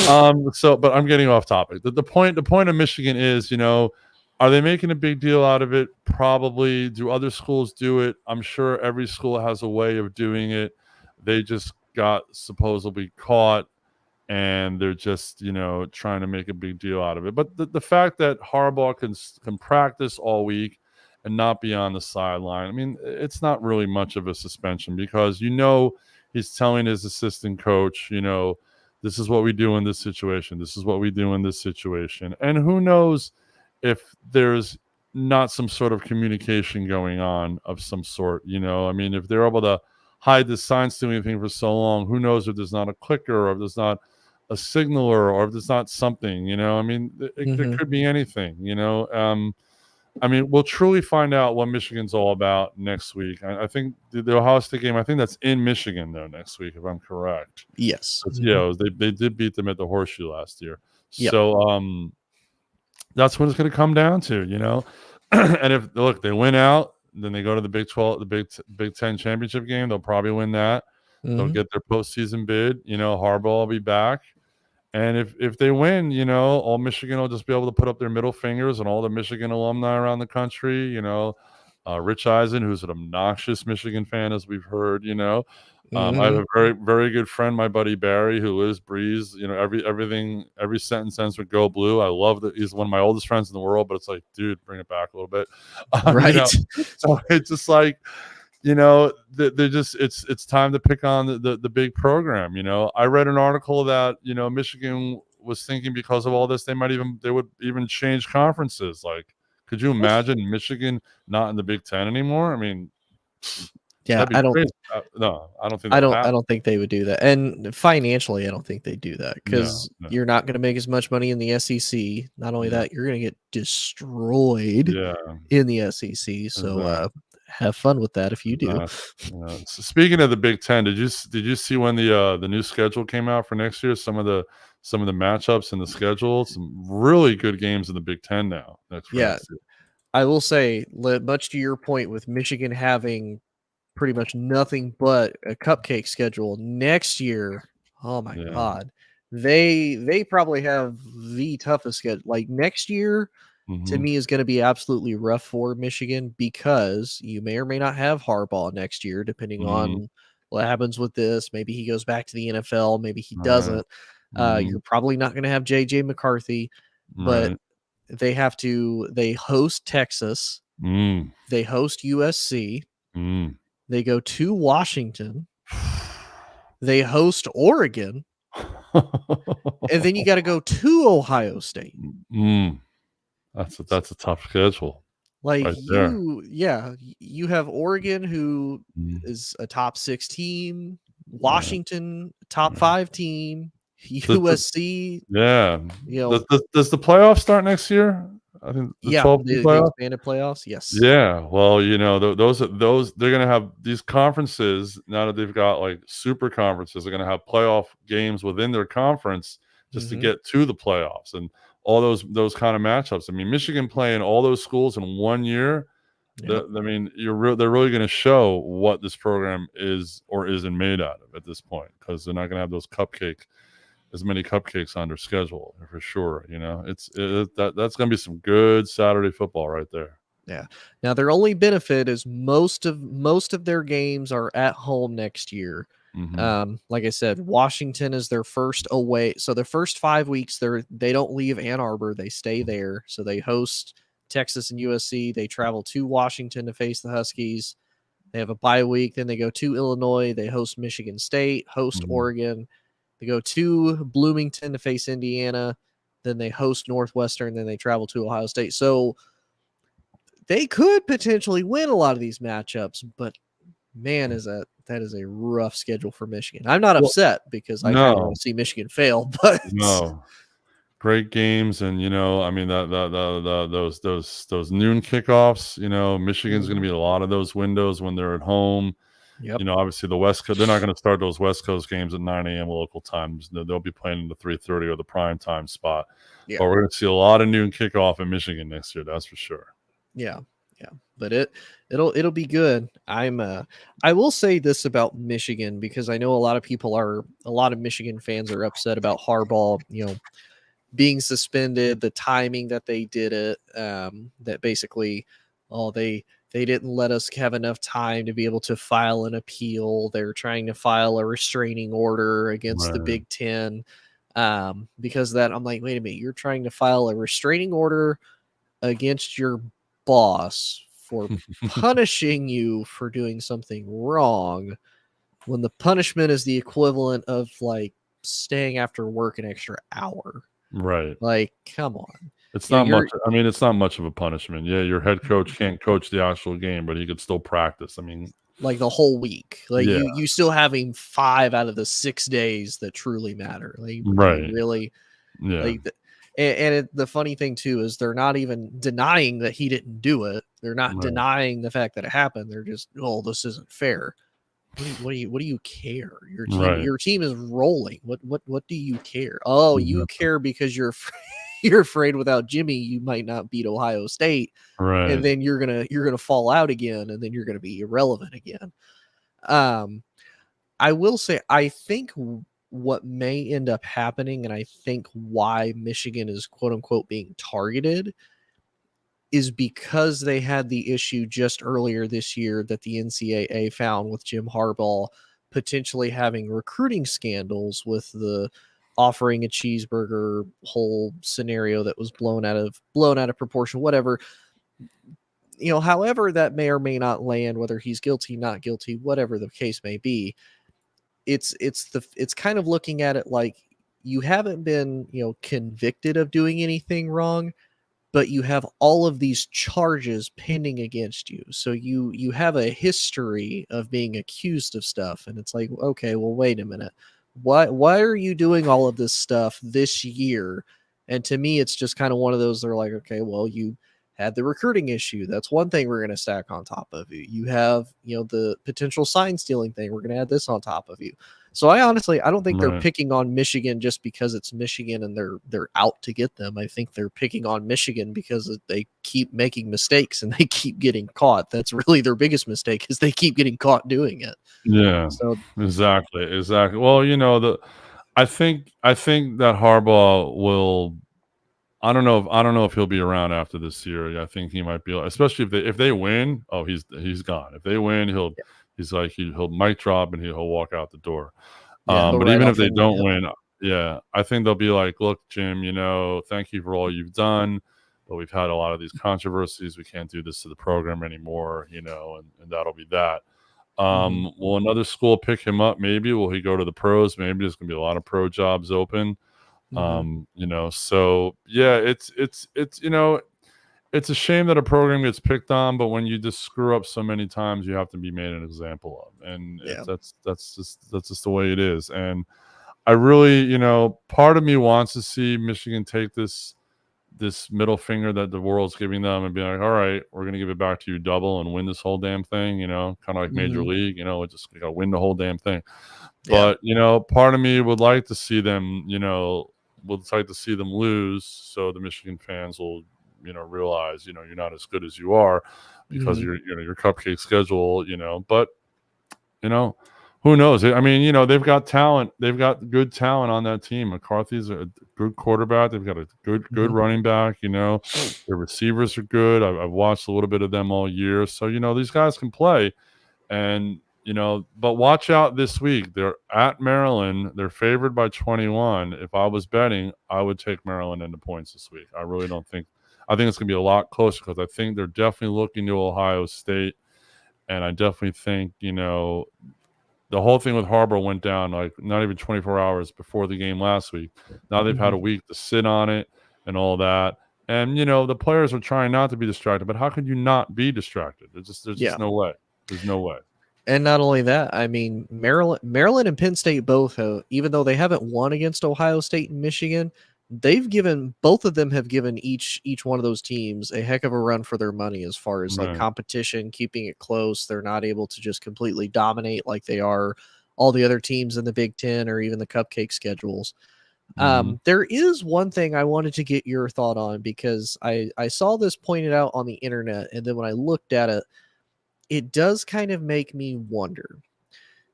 S2: but I'm getting off topic. The point of Michigan is, are they making a big deal out of it? Probably. Do other schools do it? I'm sure every school has a way of doing it. They just got supposedly caught, and they're just trying to make a big deal out of it. But the fact that Harbaugh can practice all week and not be on the sideline, I mean, it's not really much of a suspension, because he's telling his assistant coach, this is what we do in this situation, this is what we do in this situation. And who knows if there's not some sort of communication going on of some sort. I mean, if they're able to hide the sign stealing thing for so long, who knows if there's not a clicker, or if there's not a signaler, or if there's not something. I mean, there
S1: Mhm.
S2: could be anything. I mean, we'll truly find out what Michigan's all about next week. I think the Ohio State game, I think that's in Michigan though next week, if I'm correct.
S1: Yes. Mhm.
S2: Yeah, they did beat them at the Horseshoe last year.
S1: Yep.
S2: So that's what it's going to come down to. And if look, they win out, then they go to the Big 12, Big 10 championship game. They'll probably win that. They'll
S1: Mhm.
S2: get their postseason bid. Harbaugh will be back. And if they win, all Michigan will just be able to put up their middle fingers, and all the Michigan alumni around the country, Rich Eisen, who's an obnoxious Michigan fan, as we've heard. I have
S1: Mhm.
S2: a very, very good friend, my buddy Barry, who lives, breathes, every sentence ends with "Go Blue." I love that. He's one of my oldest friends in the world, but it's like, dude, bring it back a little bit. Um, you know,
S1: Right.
S2: so it's just like, they're just it's time to pick on the big program. I read an article that Michigan was thinking, because of all this, they would even change conferences. Like, could you imagine Michigan not in the Big Ten anymore? I mean,
S1: Yeah,
S2: that'd be crazy. No, I don't think
S1: I
S2: that would
S1: don't I
S2: happen.
S1: don't think they would do that, and financially, I don't think they do that,
S2: No,
S1: because
S2: no.
S1: you're not gonna make as much money in the SEC. Not only
S2: Yeah,
S1: that, you're gonna get destroyed
S2: yeah,
S1: in the SEC, so,
S2: exactly.
S1: have fun with that if you do.
S2: Exactly. Yeah. So speaking of the Big Ten, did you see when the new schedule came out for next year? Some of the matchups in the schedule. Some really good games in the Big Ten now for
S1: Yeah,
S2: next year.
S1: I will say, much to your point with Michigan having pretty much nothing but a cupcake schedule next year, oh my
S2: Yeah.
S1: god. They probably have the toughest schedule. Like, next year to
S2: Hmm.
S1: me is going to be absolutely rough for Michigan, because you may or may not have Harbaugh next year, depending
S2: Hmm.
S1: on what happens with this. Maybe he goes back to the NFL, maybe he
S2: Right.
S1: doesn't.
S2: Hmm.
S1: You're probably not going to have JJ McCarthy, but
S2: Right.
S1: they host Texas,
S2: Mm.
S1: they host USC,
S2: Mm.
S1: they go to Washington, they host Oregon, and then you got to go to Ohio State.
S2: Mm. That's a tough schedule
S1: Like,
S2: right there.
S1: you have Oregon, who
S2: Mm.
S1: is a top 6 team,
S2: Right.
S1: Washington, top
S2: Right.
S1: 5 team,
S2: Does, does,
S1: USC,
S2: yeah.
S1: you
S2: Does,
S1: know,
S2: does, does the playoffs start next year? I think the
S1: yeah,
S2: 12 team
S1: the
S2: playoffs.
S1: expanded playoffs, yes.
S2: Yeah, well, those they're gonna have these conferences now that they've got like super conferences. They're gonna have playoff games within their conference just to
S1: Mhm.
S2: get to the playoffs, and all those kind of matchups. I mean, Michigan playing all those schools in one year.
S1: Yep.
S2: I mean, they're really going to show what this program is or isn't made out of at this point, because they're not going to have as many cupcakes on their schedule for sure. That's going to be some good Saturday football right there.
S1: Yeah. Now their only benefit is most of their games are at home next year.
S2: Hmm.
S1: Like I said, Washington is their first away. So the first 5 weeks they don't leave Ann Arbor, they stay there. So they host Texas and USC. They travel to Washington to face the Huskies. They have a bye week. Then they go to Illinois. They host Michigan State, host
S2: Hmm.
S1: Oregon. They go to Bloomington to face Indiana. Then they host Northwestern. Then they travel to Ohio State. So they could potentially win a lot of these matchups, but man, that is a rough schedule for Michigan. I'm not
S2: Well,
S1: upset, because I kind of want
S2: no,
S1: to see Michigan fail, but
S2: no. great games, and I mean those noon kickoffs. Michigan's going to
S1: Mhm.
S2: be a lot of those windows when they're at home.
S1: Yep.
S2: Obviously the West Coast, they're not going to start those West Coast games at 9 a.m. local times. They'll be playing in the 3:30 or the prime time spot.
S1: Yeah.
S2: But we're going to see a lot of noon kickoff in Michigan next year. That's for sure.
S1: Yeah. Yeah. But it'll be good. I will say this about Michigan because I know a lot of Michigan fans are upset about Harbaugh, being suspended, the timing that they did it, that basically, oh, they didn't let us have enough time to be able to file an appeal. They're trying to file a restraining order against the
S2: Right.
S1: Big Ten. Because of that, I'm like, wait a minute, you're trying to file a restraining order against your boss for punishing you for doing something wrong when the punishment is the equivalent of like staying after work an extra hour.
S2: Right.
S1: Like, come on.
S2: It's
S1: You know,
S2: not much.
S1: you're
S2: I mean, it's not much of a punishment. Yeah, your head coach can't coach the actual game, but he could still practice. I mean,
S1: like the whole week. Like
S2: yeah,
S1: you still having 5 out of the 6 days that truly matter. Like you
S2: right.
S1: really
S2: Yeah,
S1: like the funny thing too is they're not even denying that he didn't do it. They're not
S2: right,
S1: denying the fact that it happened. They're just, oh, this isn't fair. What do you care?
S2: right.
S1: Your team is rolling. What do you care? Oh, you
S2: Exactly.
S1: care because you're afraid without Jimmy you might not beat Ohio State, and
S2: Right.
S1: then you're gonna fall out again, and then you're gonna be irrelevant again. Um, I will say I think what may end up happening, and I think why Michigan is quote unquote being targeted is because they had the issue just earlier this year that the NCAA found with Jim Harbaugh potentially having recruiting scandals with the offering a cheeseburger whole scenario that was blown out of proportion, whatever. However that may or may not land, whether he's guilty, not guilty, whatever the case may be, it's kind of looking at it like you haven't been, convicted of doing anything wrong, but you have all of these charges pending against you. So you have a history of being accused of stuff, and it's like, okay, well, wait a minute. Why are you doing all of this stuff this year? And to me, it's just kind of one of those, they're like, okay, well, you had the recruiting issue. That's one thing we're going to stack on top of you. You have, the potential sign stealing thing. We're going to add this on top of you. So I don't think they're
S2: Right.
S1: picking on Michigan just because it's Michigan and they're out to get them. I think they're picking on Michigan because they keep making mistakes and they keep getting caught. That's really their biggest mistake is they keep getting caught doing it.
S2: Yeah.
S1: So
S2: Exactly. Exactly. Well, I think that Harbaugh will. I don't know if he'll be around after this year. I think he might be, especially if they win. Oh, he's gone. If they win,
S1: yeah,
S2: he'll mic drop and he'll walk out the door.
S1: yeah, he'll
S2: But
S1: ride
S2: even if
S1: off
S2: they
S1: into the
S2: don't
S1: hill.
S2: win, yeah, I think they'll be like, look, Jim, thank you for all you've done, but we've had a lot of these controversies. We can't do this to the program anymore, and that'll be that.
S1: Hmm.
S2: Will another school pick him up? Maybe. Will he go to the pros? Maybe there's going to be a lot of pro jobs open.
S1: Hmm.
S2: So yeah, it's a shame that a program gets picked on, but when you just screw up so many times, you have to be made an example of, and
S1: Yeah.
S2: that's just the way it is. And I really, part of me wants to see Michigan take this middle finger that the world's giving them and be like, all right, we're gonna give it back to you double and win this whole damn thing, kind of like Major
S1: Hmm.
S2: League, just win the whole damn thing.
S1: Yeah.
S2: But part of me would like to see them, would like to see them lose, so the Michigan fans will, realize, you're not as good as you are because of
S1: Hmm.
S2: your cupcake schedule, But you know, who knows? I mean, they've got talent. They've got good talent on that team. McCarthy's a good quarterback. They've got a good
S1: Hmm.
S2: running back. Their receivers are good. I've watched a little bit of them all year, so these guys can play. And but watch out this week. They're at Maryland. They're favored by 21. If I was betting, I would take Maryland into points this week. I really don't think. I think it's going to be a lot closer because I think they're definitely looking to Ohio State, and I definitely think the whole thing with Harbaugh went down like not even 24 hours before the game last week. Now they've had
S1: Hmm.
S2: a week to sit on it and all that. And the players are trying not to be distracted, but how could you not be distracted? There's just
S1: Yeah.
S2: no way. There's no way.
S1: And not only that, I mean, Maryland and Penn State both have, even though they haven't won against Ohio State and Michigan, both of them have given each one of those teams a heck of a run for their money as far as like
S2: Right.
S1: competition, keeping it close. They're not able to just completely dominate like they are all the other teams in the Big Ten or even the cupcake schedules.
S2: Mhm.
S1: There is one thing I wanted to get your thought on because I saw this pointed out on the internet, and then when I looked at it, it does kind of make me wonder.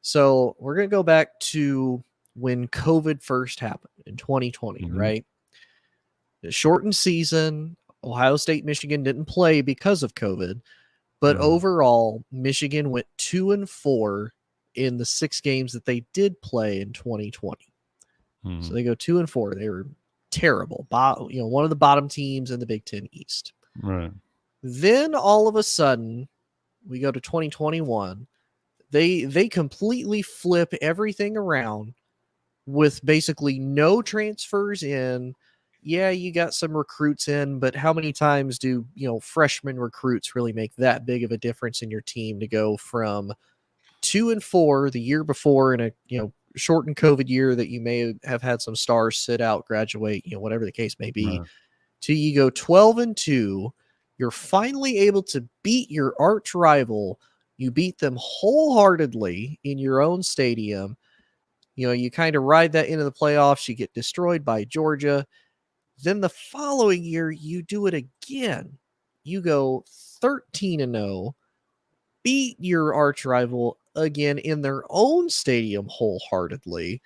S1: So we're gonna go back to when COVID first happened in 2020,
S2: Mhm.
S1: right? The shortened season. Ohio State, Michigan didn't play because of COVID, but
S2: Right.
S1: overall, Michigan went 2-4 in the 6 games that they did play in 2020. So
S2: Mhm.
S1: they go 2-4. They were terrible. One of the bottom teams in the Big Ten East.
S2: Right.
S1: Then all of a sudden, we go to 2021. They completely flip everything around with basically no transfers in. Yeah, you got some recruits in, but how many times do, freshman recruits really make that big of a difference in your team to go from 2-4 the year before in a, shortened COVID year that you may have had some stars sit out, graduate, whatever the case may be,
S2: Right.
S1: to you go 12-2. You're finally able to beat your arch rival. You beat them wholeheartedly in your own stadium. You kind of ride that into the playoffs. You get destroyed by Georgia. Then the following year, you do it again. You go 13-0, beat your arch rival again in their own stadium wholeheartedly,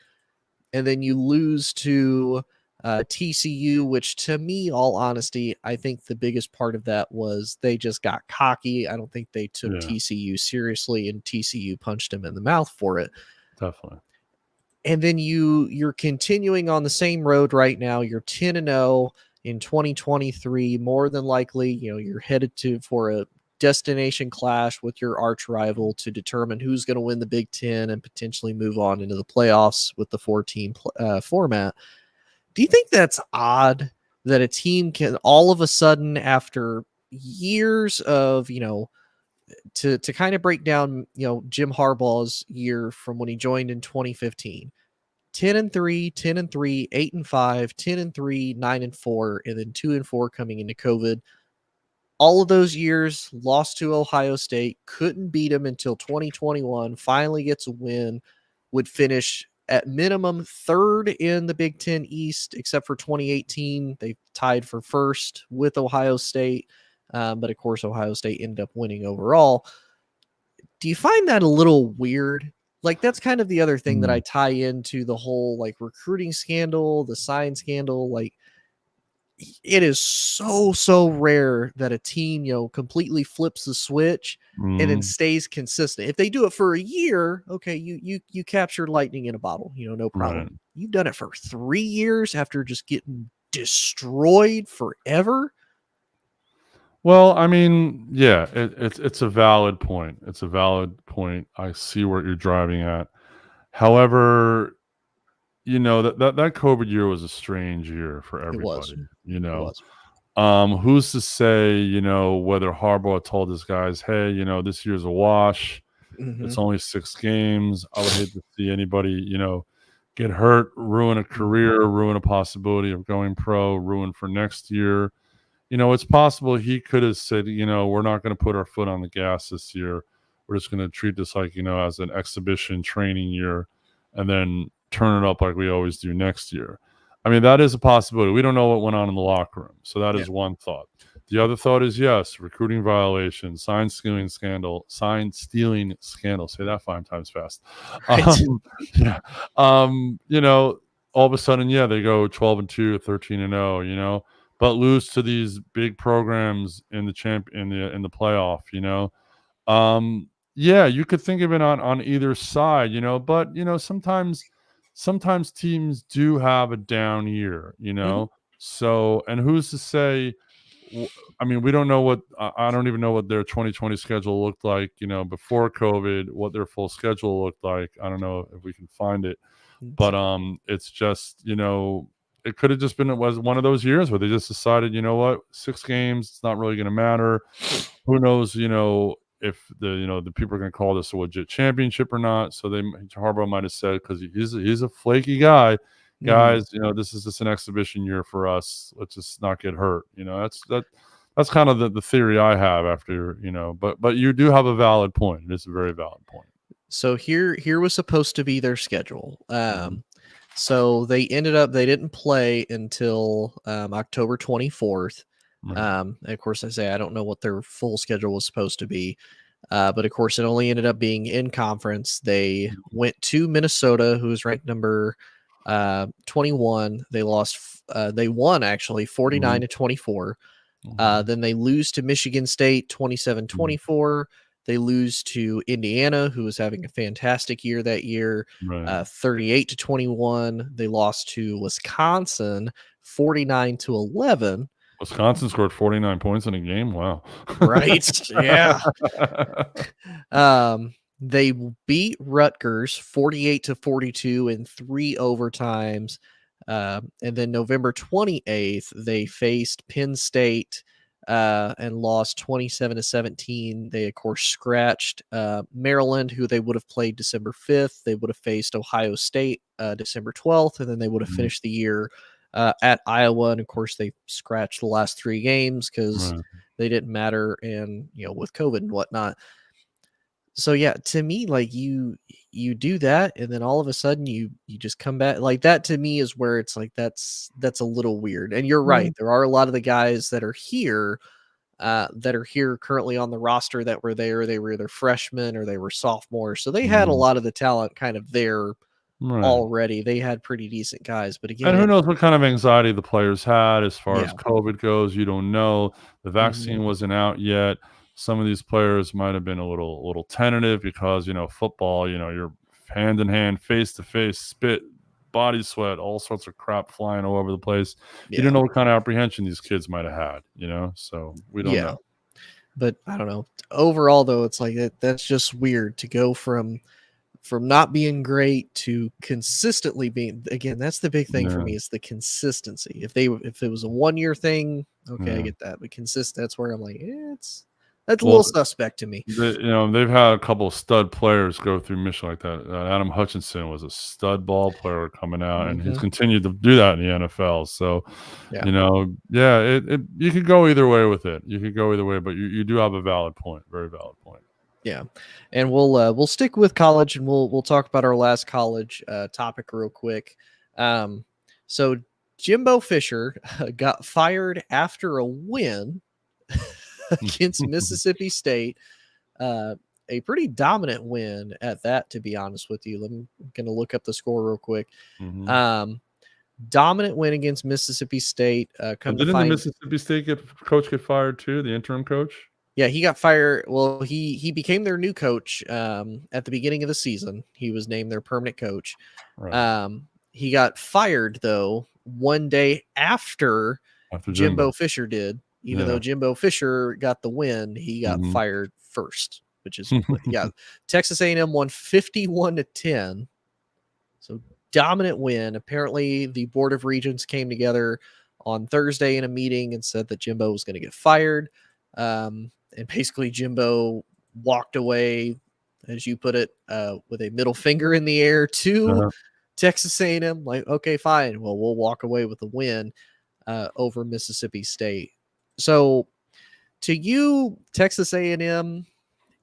S1: and then you lose to TCU, which to me, all honesty, I think the biggest part of that was they just got cocky. I don't think they took
S2: Yeah.
S1: TCU seriously, and TCU punched him in the mouth for it.
S2: Definitely.
S1: And then you're continuing on the same road right now. You're 10-0 in 2023. More than likely, you're headed to for a destination clash with your arch rival to determine who's going to win the Big Ten and potentially move on into the playoffs with the 4-team format. Do you think that's odd that a team can all of a sudden, after years of, to kind of break down, Jim Harbaugh's year from when he joined in 2015, 10-3, 10-3, 8-5, 10-3, 9-4, and then 2-4 coming into COVID. All of those years lost to Ohio State, couldn't beat them until 2021, finally gets a win, would finish at minimum third in the Big Ten East, except for 2018. They tied for first with Ohio State. But of course, Ohio State ended up winning overall. Do you find that a little weird? Like, that's kind of the other thing that I
S2: Mm.
S1: tie into the whole like recruiting scandal, the sign scandal. Like, it is so rare that a team, completely flips the switch and then
S2: Mhm.
S1: stays consistent. If they do it for a year, okay, you captured lightning in a bottle, no
S2: Right.
S1: problem. You've done it for 3 years after just getting destroyed forever.
S2: Well, I mean, yeah, it's a valid point. It's a valid point. I see what you're driving at. However, that COVID year was a strange year for
S1: It was.
S2: everybody.
S1: It was.
S2: Who's to say, whether Harbaugh told his guys, hey, this year's a wash.
S1: Hmm.
S2: It's only 6 games. I would hate to see anybody, get hurt, ruin a career, ruin a possibility of going pro, ruin for next year. It's possible he could have said, we're not going to put our foot on the gas this year. We're just going to treat this like, as an exhibition training year and then turn it up like we always do next year. I mean, that is a possibility. We don't know what went on in the locker room. So that
S1: Yeah.
S2: is one thought. The other thought is yes, recruiting violation, sign stealing scandal. Say that 5 times fast.
S1: Right.
S2: Um, yeah. You know, all of a sudden, yeah, they go 12-2, 13-0, but lose to these big programs in the playoff, yeah, you could think of it on either side, but sometimes teams do have a down year,
S1: Hmm.
S2: so and who's to say I mean, we don't know I don't even know what their 2020 schedule looked like, before COVID, what their full schedule looked like. I don't know if we can find it, but it's just, it could have just been, it was one of those years where they just decided, you know what, 6 games, it's not really going to matter. Who knows, if the people are going to call this a legit championship or not. So Harbaugh might have said, because he's a flaky guy,
S1: Mhm.
S2: guys, this is just an exhibition year for us. Let's just not get hurt. That's kind of the theory I have after, but you do have a valid point. It is a very valid point.
S1: So here was supposed to be their schedule.
S2: Mhm.
S1: So they didn't play until October 24th.
S2: Right.
S1: And of course, I say I don't know what their full schedule was supposed to be, but of course, it only ended up being in conference. They went to Minnesota, who was ranked number 21. They won actually
S2: Mhm.
S1: 49-24.
S2: Mhm.
S1: Then they lose to Michigan State
S2: Mhm.
S1: 27-24. They lose to Indiana, who was having a fantastic year that year,
S2: Right.
S1: 38-21. They lost to Wisconsin 49-11.
S2: Wisconsin scored 49 points in a game. Wow.
S1: Right. Yeah. They beat Rutgers 48-42 in three overtimes. And then November 28th, they faced Penn State and lost 27-17. They, of course, scratched Maryland, who they would have played December 5th. They would have faced Ohio State December 12th, and then they would have
S2: Mhm.
S1: finished the year at Iowa. And, of course, they scratched the last three games because
S2: Right.
S1: they didn't matter and with COVID and whatnot. So yeah, to me, like you do that, and then all of a sudden you just come back. Like that to me is where it's like that's a little weird. And you're
S2: Yeah.
S1: right. There are a lot of the guys that are here currently on the roster that were there. They were either freshmen or they were sophomores. So they had a
S2: Mhm.
S1: lot of the talent kind of there
S2: Right.
S1: already. They had pretty decent guys. But
S2: And who
S1: again,
S2: knows what kind of anxiety the players had as far as
S1: yeah.
S2: COVID goes. You don't know. The
S1: Hmm.
S2: vaccine wasn't out yet. Some of these players might have been a little tentative because, football, you're hand in hand, face to face, spit, body sweat, all sorts of crap flying all over the place. You
S1: Yeah.
S2: don't know what kind of apprehension these kids might have had, so we don't
S1: Yeah.
S2: know.
S1: But I don't know. Overall though, it's like that's just weird to go from not being great to consistently being. Again, that's the big thing for
S2: Yeah.
S1: me is the consistency. If it was a 1 year thing, okay, I
S2: Yeah.
S1: get that. But consistent, that's where I'm like, that's a
S2: Well,
S1: little suspect to me.
S2: they've had a couple of stud players go through Michigan like that. Adam Hutchinson was a stud ball player coming out, and he's
S1: Hmm.
S2: continued to do that in the NFL. So,
S1: Yeah,
S2: yeah, you could go either way with it. You could go either way, but you do have a valid point, very valid point.
S1: yeah, and we'll stick with college, and we'll talk about our last college topic real quick. Um, so Jimbo Fisher got fired after a win against Mississippi State. Uh, a pretty dominant win at that, to be honest with you. I'm going to look up the score real quick.
S2: Hmm.
S1: Um, Dominant win against Mississippi State.
S2: And
S1: Come to
S2: didn't the
S1: find,
S2: Mississippi State coach get fired too? The interim coach,
S1: yeah, he got fired. Well, he became their new coach at the beginning of the season. He was named their permanent coach.
S2: right?
S1: He got fired though 1 day after
S2: After
S1: Jimbo
S2: Jimbo,
S1: Fisher did. Even though
S2: yeah.
S1: Jimbo Fisher got the win, he got
S2: Hmm.
S1: fired first, which is yeah. Texas A&M won 51-10. So dominant win. Apparently, the Board of Regents came together on Thursday in a meeting and said that Jimbo was going to get fired. And basically, Jimbo walked away, as you put it, with a middle finger in the air to
S2: Uh-huh.
S1: Texas A&M. Like, okay, fine. Well, we'll walk away with the win over Mississippi State. So, to you, Texas A&M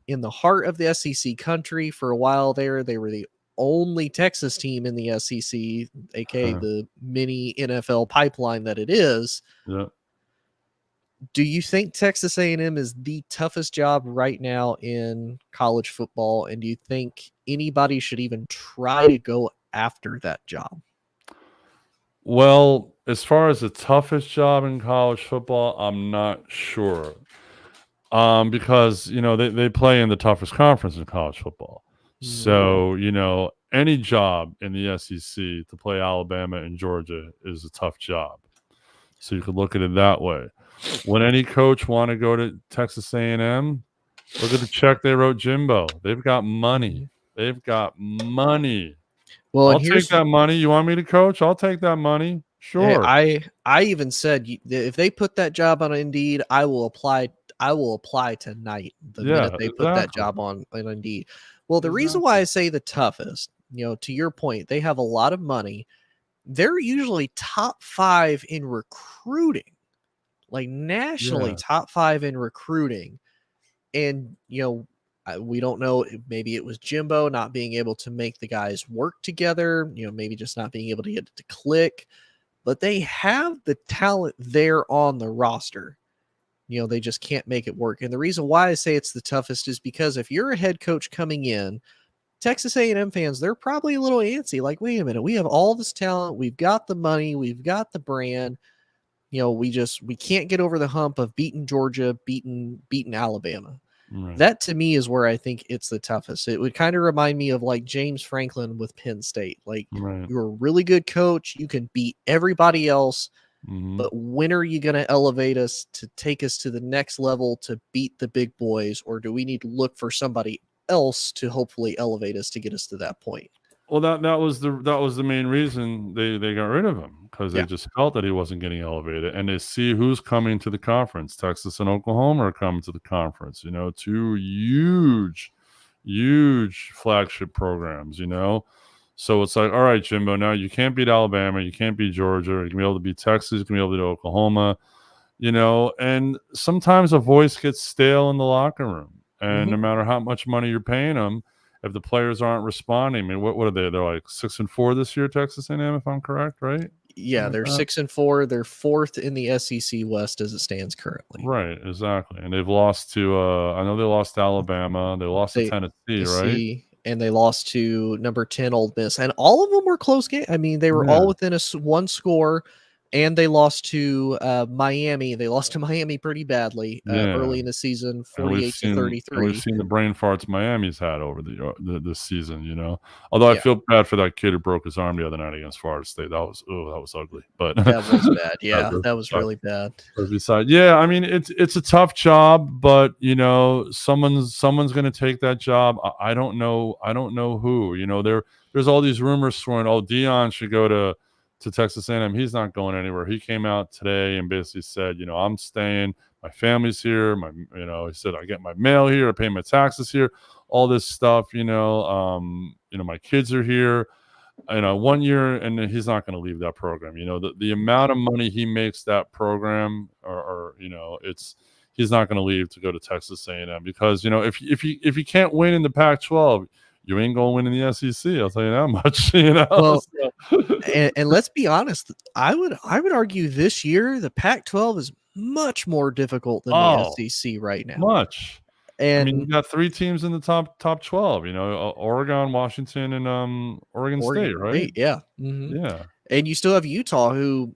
S1: in the heart of the SEC country for a while there. They were the only Texas team in the SEC, aka
S2: Uh,
S1: the mini NFL pipeline that it is.
S2: yeah.
S1: Do you think Texas A&M is the toughest job right now in college football, and do you think anybody should even try to go after that job?
S2: Well, as far as the toughest job in college football, I'm not sure. Because they play in the toughest conference in college football.
S1: Mhm.
S2: So, any job in the SEC to play Alabama and Georgia is a tough job. So you could look at it that way. Would any coach want to go to Texas A&M? Look at the check they wrote Jimbo. They've got money.
S1: Mhm.
S2: They've got money.
S1: Well, and
S2: I'll take
S1: here's
S2: that money. You want me to coach? I'll take that money.
S1: Hey,
S2: Sure.
S1: I even said if they put that job on Indeed, I will apply. I will apply tonight the minute
S2: Yeah,
S1: they put that
S2: exactly.
S1: job on Indeed. Well, the reason why
S2: Exactly.
S1: I say the toughest, to your point, they have a lot of money, they're usually top 5 in recruiting, like nationally
S2: Yeah.
S1: top 5 in recruiting. And, we don't know, maybe it was Jimbo not being able to make the guys work together, maybe just not being able to get it to click, but they have the talent there on the roster. They just can't make it work. And the reason why I say it's the toughest is because if you're a head coach coming in, Texas A&M fans, they're probably a little antsy. Like, wait a minute, we have all this talent, we've got the money, we've got the brand. We can't get over the hump of beating Georgia, beating Alabama.
S2: Right.
S1: That to me is where I think it's the toughest. It would kind of remind me of like James Franklin with Penn State. Like,
S2: Right.
S1: you're a really good coach, you can beat everybody else,
S2: Mm-hmm.
S1: but when are you going to elevate us to take us to the next level to beat the big boys, or do we need to look for somebody else to hopefully elevate us to get us to that point?
S2: Well, that was the main reason they got rid of him, because they
S1: Yeah.
S2: just felt that he wasn't getting elevated, and they see who's coming to the conference. Texas and Oklahoma are coming to the conference. Two huge flagship programs. So it's like, all right, Jimbo, now you can't beat Alabama, you can't beat Georgia, you can be able to beat Texas, you can be able to beat Oklahoma. And sometimes a voice gets stale in the locker room, and no
S1: Hmm.
S2: matter how much money you're paying them, if the players aren't responding, I mean, what are they? They're like 6-4 this year, Texas A&M, if I'm correct, right?
S1: Yeah,
S2: Something like
S1: they're
S2: that.
S1: 6-4. They're fourth in the SEC West as it stands currently.
S2: Right, exactly. And they've lost to, I know they lost to Alabama, they lost to
S1: They
S2: Tennessee, right?
S1: Tennessee, and they lost to number 10 Old Miss, and all of them were close games. I mean, they were all
S2: Yeah,
S1: within one score, and they lost to Miami. They lost to Miami pretty badly
S2: yeah.
S1: early in the season,
S2: And we've
S1: 48 to
S2: seen and we've
S1: 33.
S2: seen the brain farts Miami's had over this season. Although I
S1: Yeah,
S2: feel bad for that kid who broke his arm the other night against Florida State. That was ugly. But
S1: that was bad.
S2: that
S1: Yeah,
S2: was
S1: that was really bad.
S2: beside. Yeah, I mean it's a tough job, but someone's going to take that job. I don't know. I don't know who. There's all these rumors swirling. Oh, Dion should go to Texas A&M. He's not going anywhere. He came out today and basically said, I'm staying. My family's here. He said I get my mail here. I pay my taxes here. All this stuff. My kids are here. 1 year, and then he's not going to leave that program. The amount of money he makes that program, or it's he's not going to leave to go to Texas A&M, because if you can't win in the Pac-12, you ain't going to win in the SEC. I'll tell you that much.
S1: Well,
S2: So.
S1: and let's be honest, I would argue this year the Pac-12 is much more difficult than the
S2: Oh,
S1: SEC right now.
S2: much. I mean, you
S1: And
S2: got 3 teams in the top 12. Oregon, Washington, and Oregon
S1: Oregon
S2: State, right?
S1: State, yeah. Mhm.
S2: Yeah,
S1: And you still have Utah who,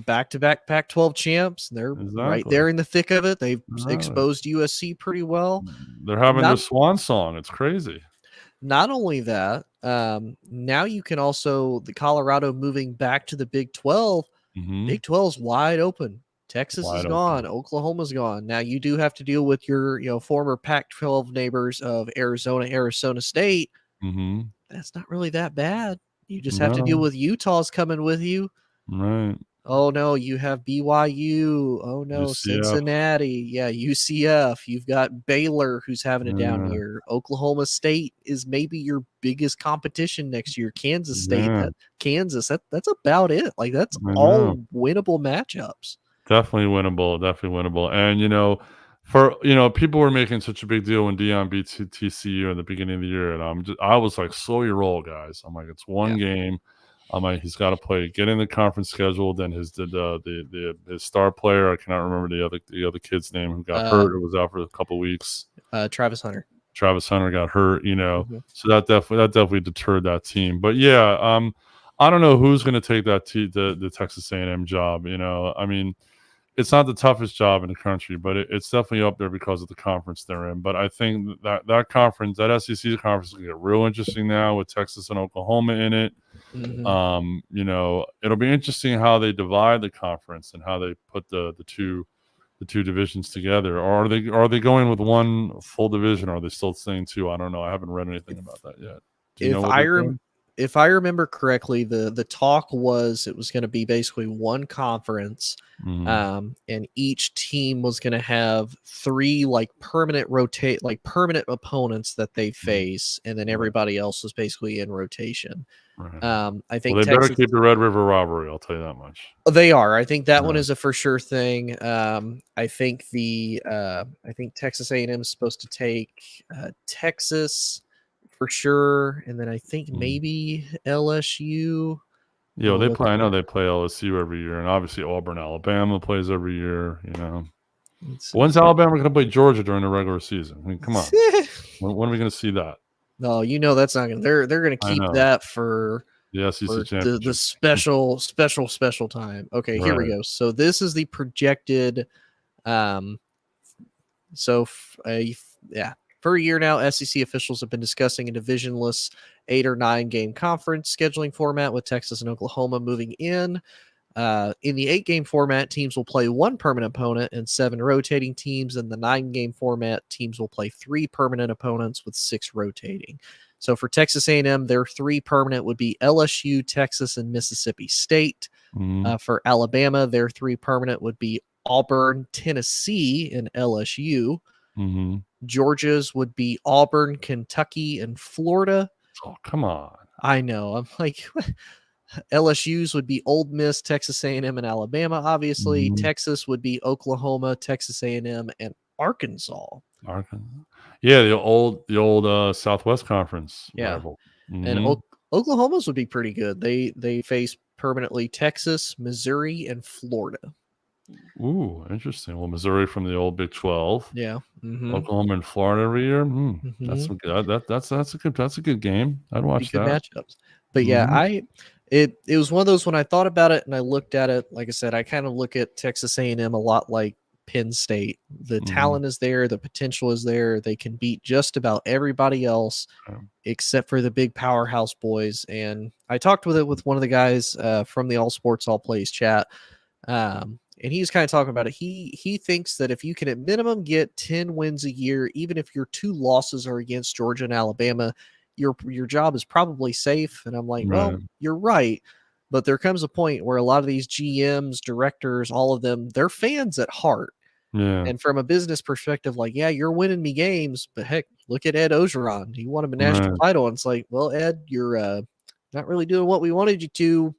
S1: back-to-back Pac-12 champs. They're right
S2: exactly.
S1: there in the thick of it. They've
S2: Exactly.
S1: exposed USC pretty well.
S2: They're having their
S1: Not
S2: swan song. It's crazy.
S1: not only that, now you can also the Colorado moving back to the Big 12.
S2: Hmm.
S1: Big 12's wide open. Texas is
S2: Wide
S1: gone.
S2: open.
S1: Oklahoma's gone. Now you do have to deal with your, former Pac-12 neighbors of Arizona State.
S2: Mhm.
S1: That's not really that bad. You just have to deal
S2: No,
S1: with Utah's coming with you.
S2: right.
S1: Oh no, you have BYU. Oh no,
S2: UCF.
S1: Cincinnati. Yeah, UCF. You've got Baylor who's having a down
S2: Yeah,
S1: year. Oklahoma State is maybe your biggest competition next year. Kansas State,
S2: yeah,
S1: that's about it. Like that's
S2: I know.
S1: all winnable matchups.
S2: Definitely winnable, definitely winnable. And, people were making such a big deal when Dion beat TCU in the beginning of the year, and I was like, slow your roll, guys. I'm like, it's one
S1: Yeah.
S2: game. I'm like, he's got to play, get in the conference schedule. Then his star player, I cannot remember the other kid's name, who got
S1: Uh,
S2: hurt. It was out for a couple weeks.
S1: Travis Hunter.
S2: Travis Hunter got hurt.
S1: Mhm.
S2: So that definitely deterred that team. But yeah, I don't know who's going to take the Texas A&M job. I mean, it's not the toughest job in the country, but it's definitely up there because of the conference they're in. But I think that conference, that SEC conference, is going to get real interesting now with Texas and Oklahoma in it.
S1: Mhm.
S2: It'll be interesting how they divide the conference and how they put the two divisions together. Or are they going with one full division? Or are they still saying two? I don't know. I haven't read anything about that yet. Do you know
S1: If
S2: what
S1: I
S2: they're
S1: rem
S2: doing?
S1: if I remember correctly, the talk was it was going to be basically one conference,
S2: Mhm.
S1: and each team was going to have three like permanent opponents that they
S2: Mhm.
S1: face, and then
S2: Right,
S1: everybody else was basically in rotation.
S2: right.
S1: I
S2: Well,
S1: think
S2: they better
S1: Texas.
S2: keep the Red River Robbery, I'll tell you that much.
S1: They are. I think that one
S2: Yeah.
S1: is a for sure thing. I think Texas A&M is supposed to take Texas for sure, and then I think
S2: Mhm.
S1: maybe LSU.
S2: Yeah,
S1: Oh,
S2: well,
S1: let's
S2: I know they play LSU every year, and obviously Auburn, Alabama plays every year, you know. When's
S1: see.
S2: Alabama gonna play Georgia during the regular season? I mean, come on. When are we gonna see that?
S1: No, that's not gonna. They're gonna
S2: I
S1: keep
S2: know.
S1: that for
S2: The SEC
S1: the
S2: championship.
S1: special time. Okay, here we
S2: Right.
S1: go. So this is the projected. Um, So, yeah, for a year now, SEC officials have been discussing a divisionless 8 or 9 game conference scheduling format with Texas and Oklahoma moving in. In the 8 game format, teams will play one permanent opponent and 7 rotating teams. In the 9 game format, teams will play 3 permanent opponents with 6 rotating. So for Texas A&M, their 3 permanent would be LSU, Texas, and Mississippi State.
S2: Mhm.
S1: For Alabama, their 3 permanent would be Auburn, Tennessee, and LSU.
S2: Mhm.
S1: Georgia's would be Auburn, Kentucky, and Florida.
S2: Oh, come on.
S1: I know. I'm like, LSU's would be Ole Miss, Texas A&M, and Alabama. Obviously,
S2: Mhm.
S1: Texas would be Oklahoma, Texas A&M, and Arkansas.
S2: Arkansas. Yeah, the old Southwest Conference
S1: Yeah,
S2: rival.
S1: and
S2: Mhm.
S1: Oklahoma's would be pretty good. They face permanently Texas, Missouri, and Florida.
S2: Ooh, interesting. Well, Missouri from the old Big 12,
S1: Yeah. Mm-hmm.
S2: Oklahoma and Florida every year. That's
S1: Mm-hmm.
S2: some good. That's a good game. I'd
S1: Be
S2: watch
S1: good
S2: that.
S1: matchups. But yeah,
S2: Mhm.
S1: it was one of those when I thought about it and I looked at it, like I said, I kind of look at Texas A&M a lot like Penn State. The
S2: Mhm.
S1: talent is there, the potential is there. They can beat just about everybody else
S2: Yeah.
S1: except for the big powerhouse boys. And I talked with it with one of the guys from the All Sports All Plays chat. And he's kind of talking about it. He thinks that if you can at minimum get 10 wins a year, even if your 2 losses are against Georgia and Alabama, your job is probably safe. And I'm like, well,
S2: Right.
S1: you're right. But there comes a point where a lot of these GMs, directors, all of them, they're fans at heart.
S2: Yeah.
S1: And from a business perspective, like, yeah, you're winning me games, but heck, look at Ed Ogeron. He won him a national
S2: Right.
S1: title. And it's like, well, Ed, you're not really doing what we wanted you to.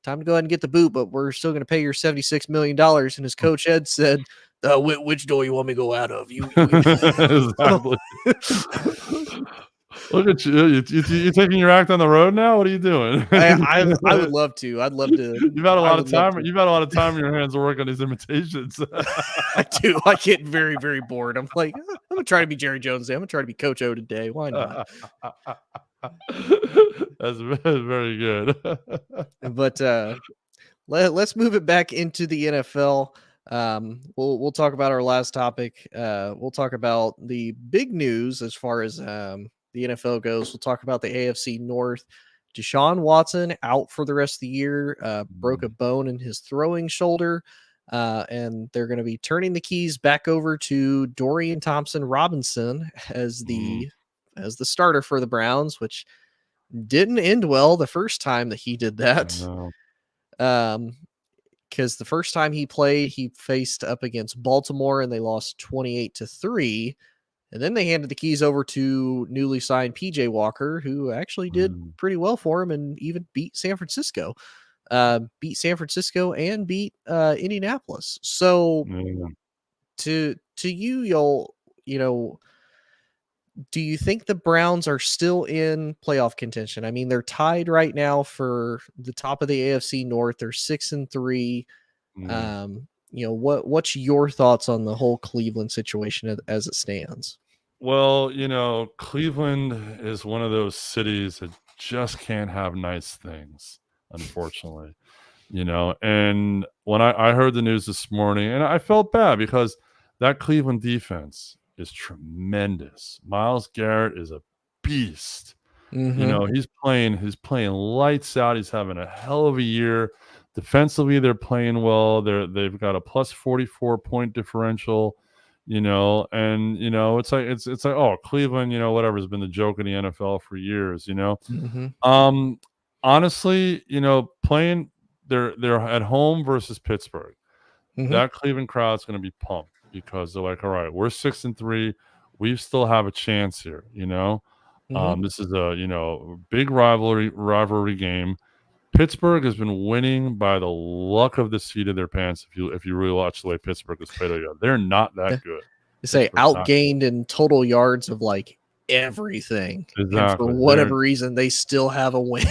S1: Time to go ahead and get the boot, but we're still going to pay your $76 million. And his coach Ed said, which door you want me to go out of? You can.
S2: Exactly. Look at you. You taking your act on the road now? What are you doing?
S1: I would love to. I'd love to.
S2: You've had a
S1: I
S2: lot of
S1: would love
S2: time.
S1: to.
S2: You've had a lot of time in your hands to work on these imitations.
S1: I do. I get very, very bored. I'm like, I'm gonna try to be Jerry Jones today. I'm gonna try to be Coach O today. Why not?
S2: That's very good.
S1: But let's move it back into the NFL. We'll talk about our last topic. We'll talk about the big news as far as the NFL goes. We'll talk about the AFC North. Deshaun Watson out for the rest of the year. Broke a
S2: Mm,
S1: bone in his throwing shoulder. And they're going to be turning the keys back over to Dorian Thompson Robinson
S2: mm,
S1: as the starter for the Browns, which didn't end well the first time that he did that.
S2: no,
S1: Um, because the first time he played, he faced up against Baltimore and they lost 28-3. And then they handed the keys over to newly signed PJ Walker, who actually did
S2: mm,
S1: pretty well for him and even beat San Francisco. Beat San Francisco and beat Indianapolis. So
S2: yeah.
S1: to you, you know, do you think the Browns are still in playoff contention? I mean, they're tied right now for the top of the AFC North. They're 6-3.
S2: Yeah.
S1: What's your thoughts on the whole Cleveland situation as it stands?
S2: Well, Cleveland is one of those cities that just can't have nice things, unfortunately. And when I heard the news this morning, and I felt bad because that Cleveland defense is tremendous. Miles Garrett is a beast.
S1: Mm-hmm.
S2: He's playing lights out. He's having a hell of a year. Defensively, they're playing well. They've got a plus 44 point differential. and it's like, oh, Cleveland, whatever, has been the joke in the NFL for years.
S1: Mhm.
S2: Um, honestly, playing they're at home versus Pittsburgh.
S1: Mhm.
S2: That Cleveland crowd's going to be pumped because they're like, all right, we're 6-3, we still have a chance here.
S1: Mhm.
S2: This is a big rivalry game. Pittsburgh has been winning by the luck of the seat of their pants. If you really watch the way Pittsburgh has played, they're not
S1: Yeah.
S2: that good.
S1: They say
S2: Pittsburgh's not good.
S1: outgained in total yards of like everything, and for
S2: Exactly. They're
S1: whatever reason, they still have a win.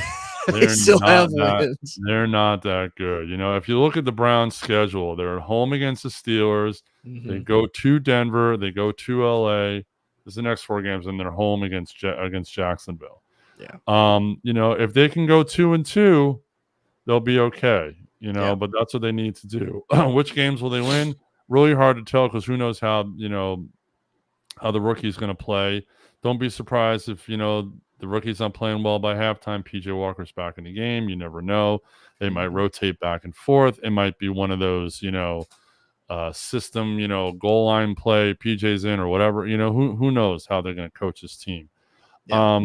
S1: They
S2: they're
S1: still
S2: not
S1: have
S2: that
S1: wins.
S2: they're not that good. If you look at the Browns' schedule, they're at home against the Steelers. They
S1: Mhm.
S2: go to Denver. They go to LA. This is the next 4 games, and they're home against Jacksonville.
S1: Yeah.
S2: If they can go 2-2, they'll be okay.
S1: Yeah.
S2: But that's what they need to do. Which games will they win? Really hard to tell because who knows how the rookie's going to play. Don't be surprised if the rookie's not playing well by halftime. PJ Walker's back in the game. You never know. They might
S1: Mhm.
S2: rotate back and forth. It might be one of those system goal line play. PJ's in or whatever. Who knows how they're going to coach this team.
S1: Yeah.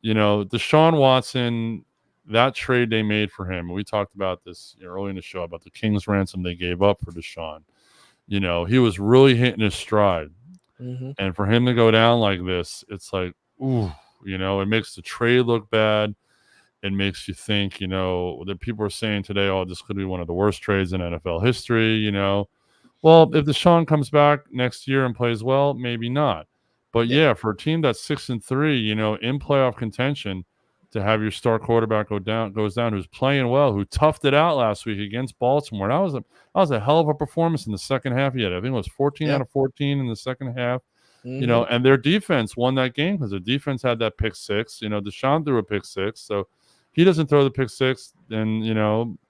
S2: Deshaun Watson, that trade they made for him. We talked about this early in the show about the King's ransom they gave up for Deshaun. He was really hitting his stride.
S1: Mhm.
S2: And for him to go down like this, it's like, ooh, it makes the trade look bad. It makes you think, that people are saying today, oh, this could be one of the worst trades in NFL history. Well, if Deshaun comes back next year and plays well, maybe not. But
S1: Yeah.
S2: yeah, for a team that's 6-3, in playoff contention, to have your star quarterback goes down, who's playing well, who toughed it out last week against Baltimore. That was a hell of a performance in the second half. He had, I think it was 14
S1: Yeah.
S2: out of 14 in the second half.
S1: Mhm.
S2: And their defense won that game because their defense had that pick six. Deshaun threw a pick six, so he doesn't throw the pick six, then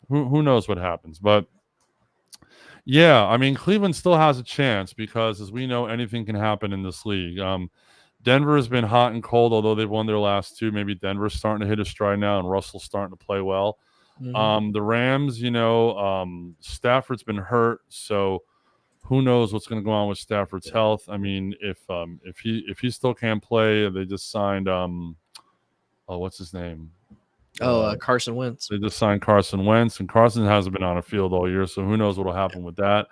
S2: who knows what happens. But yeah, I mean, Cleveland still has a chance because, as we know, anything can happen in this league. Denver has been hot and cold, although they've won their last two. Maybe Denver's starting to hit a stride now, and Russell's starting to play well.
S1: Mhm.
S2: The Rams, Stafford's been hurt, so who knows what's going to go on with Stafford's
S1: Yeah.
S2: health? I mean, if he still can't play, they just signed what's his name?
S1: Oh,
S2: Uh,
S1: Carson Wentz.
S2: they just signed Carson Wentz, and Carson hasn't been on a field all year, so who knows what will
S1: Yeah.
S2: happen with that.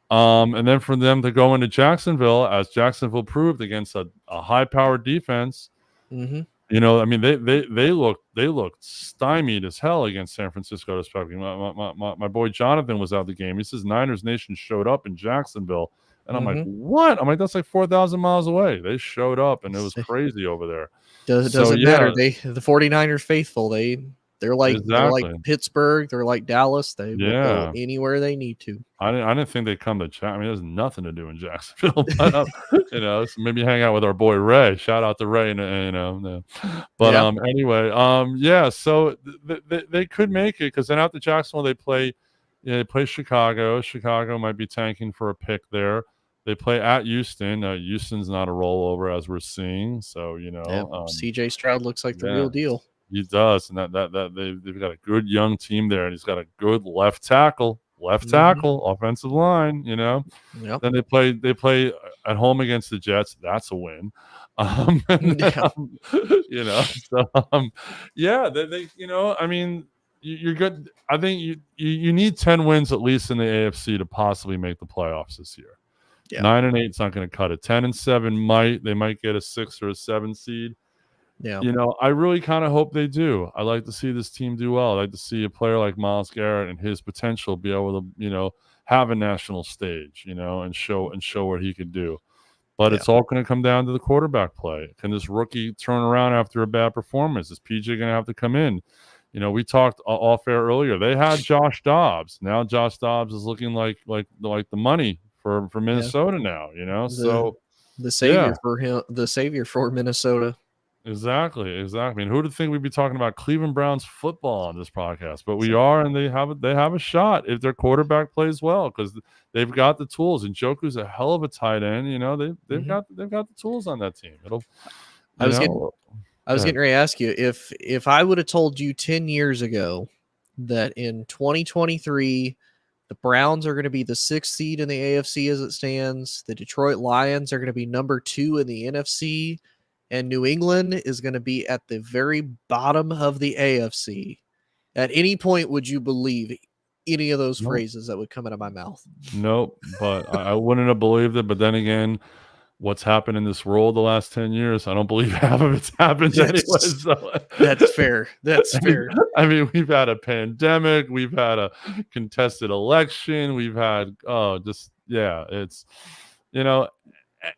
S2: And then for them to go into Jacksonville, as Jacksonville proved against a high-powered defense,
S1: Mhm.
S2: I mean, they looked stymied as hell against San Francisco. Respecting my boy Jonathan was out the game. He says Niners Nation showed up in Jacksonville, and I'm like,
S1: Mhm.
S2: what? I'm like, that's like 4,000 miles away. They showed up, and it was crazy over there. So
S1: Doesn't
S2: yeah,
S1: matter. The 49ers faithful, they're like
S2: exactly.
S1: Pittsburgh, they're like Dallas. They will go
S2: Yeah.
S1: anywhere they need to.
S2: I didn't think they'd come to I mean, there's nothing to do in Jacksonville, but so maybe hang out with our boy Ray. Shout out to Ray, no. But
S1: Yeah.
S2: anyway, yeah. So they could make it because then after Jacksonville they play Chicago. Chicago might be tanking for a pick there. They play at Houston. Houston's not a rollover as we're seeing, so
S1: Yeah. CJ Stroud looks like the
S2: yeah.
S1: real deal.
S2: He does, and that they've got a good young team there, and he's got a good left
S1: Mhm.
S2: tackle, offensive line.
S1: Yep.
S2: Then they play at home against the Jets. That's a win. And then,
S1: Yeah.
S2: so yeah, I mean, you're good. I think you need 10 wins at least in the AFC to possibly make the playoffs this year.
S1: Yeah.
S2: 9-8 is not going to cut it. 10-7 might get a 6 or a 7 seed.
S1: Yeah.
S2: I really kind of hope they do. I like to see this team do well. I like to see a player like Myles Garrett and his potential be able to, have a national stage, and show what he can do. But
S1: Yeah.
S2: it's all going to come down to the quarterback play. Can this rookie turn around after a bad performance? Is PJ going to have to come in? We talked off air earlier. They had Josh Dobbs. Now Josh Dobbs is looking like the money for
S1: Yeah.
S2: Minnesota now.
S1: The
S2: So
S1: the
S2: yeah.
S1: savior for him, the savior for Minnesota.
S2: Exactly. And who would think we'd be talking about Cleveland Browns football on this podcast? But we
S1: So,
S2: are, and they have a shot if their quarterback plays well because they've got the tools. And Joku's a hell of a tight end. They've
S1: mhm.
S2: got the tools on that team. It'll,
S1: I was getting
S2: go
S1: I was
S2: ahead.
S1: getting ready to ask you if I would have told you 10 years ago that in 2023 The Browns are going to be the 6th seed in the AFC as it stands. The Detroit Lions are going to be number 2 in the NFC. And New England is going to be at the very bottom of the AFC. At any point, would you believe any of those
S2: Nope.
S1: phrases that would come out of my mouth?
S2: Nope. But I wouldn't have believed it. But then again, what's happened in this world the last 10 years, I don't believe half of it's happened anyway.
S1: That's,
S2: So
S1: that's fair. That's fair.
S2: I mean, we've had a pandemic, we've had a contested election, we've had it's you know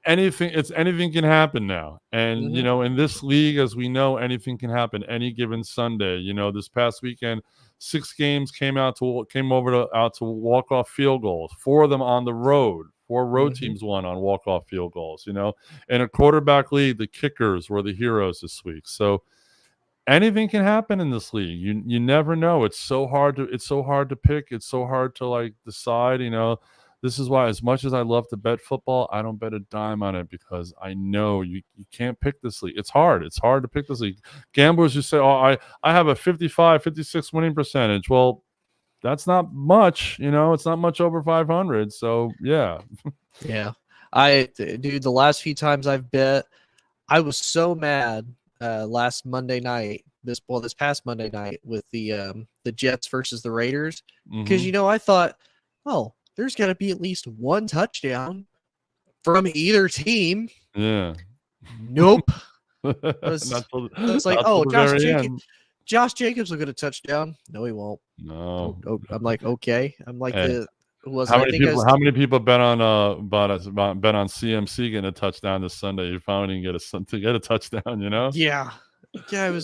S2: anything can happen now. And
S1: Mhm.
S2: in this league, as we know, anything can happen any given Sunday. This past weekend, 6 games came out to walk off field goals, 4 of them on the road. 4 road
S1: Mhm.
S2: teams won on walk off field goals. In a quarterback league, the kickers were the heroes this week. So anything can happen in this league. You never know. It's so hard to pick. It's so hard to decide. This is why, as much as I love to bet football, I don't bet a dime on it, because I know you can't pick this league. It's hard. It's hard to pick this league. Gamblers just say, "Oh, I have a 55, 56 winning percentage." Well, that's not much. It's not much over 500. So yeah.
S1: Yeah. Dude, the last few times I've bet, I was so mad last Monday night, this past Monday night with the Jets versus the Raiders, because
S2: Hmm.
S1: I thought, oh, there's got to be at least one touchdown from either team.
S2: Yeah.
S1: Nope. I
S2: not
S1: was
S2: till
S1: I was like,
S2: not till
S1: oh,
S2: the very end.
S1: Josh Jacobs will get a touchdown. No, he won't. Oh,
S2: No.
S1: oh, I'm like, okay. I'm like
S2: Hey,
S1: who was it?
S2: how
S1: I
S2: many
S1: think I
S2: people?
S1: was
S2: How many people bet on bet on CMC getting a touchdown this Sunday? You finally to get a touchdown.
S1: yeah. Yeah,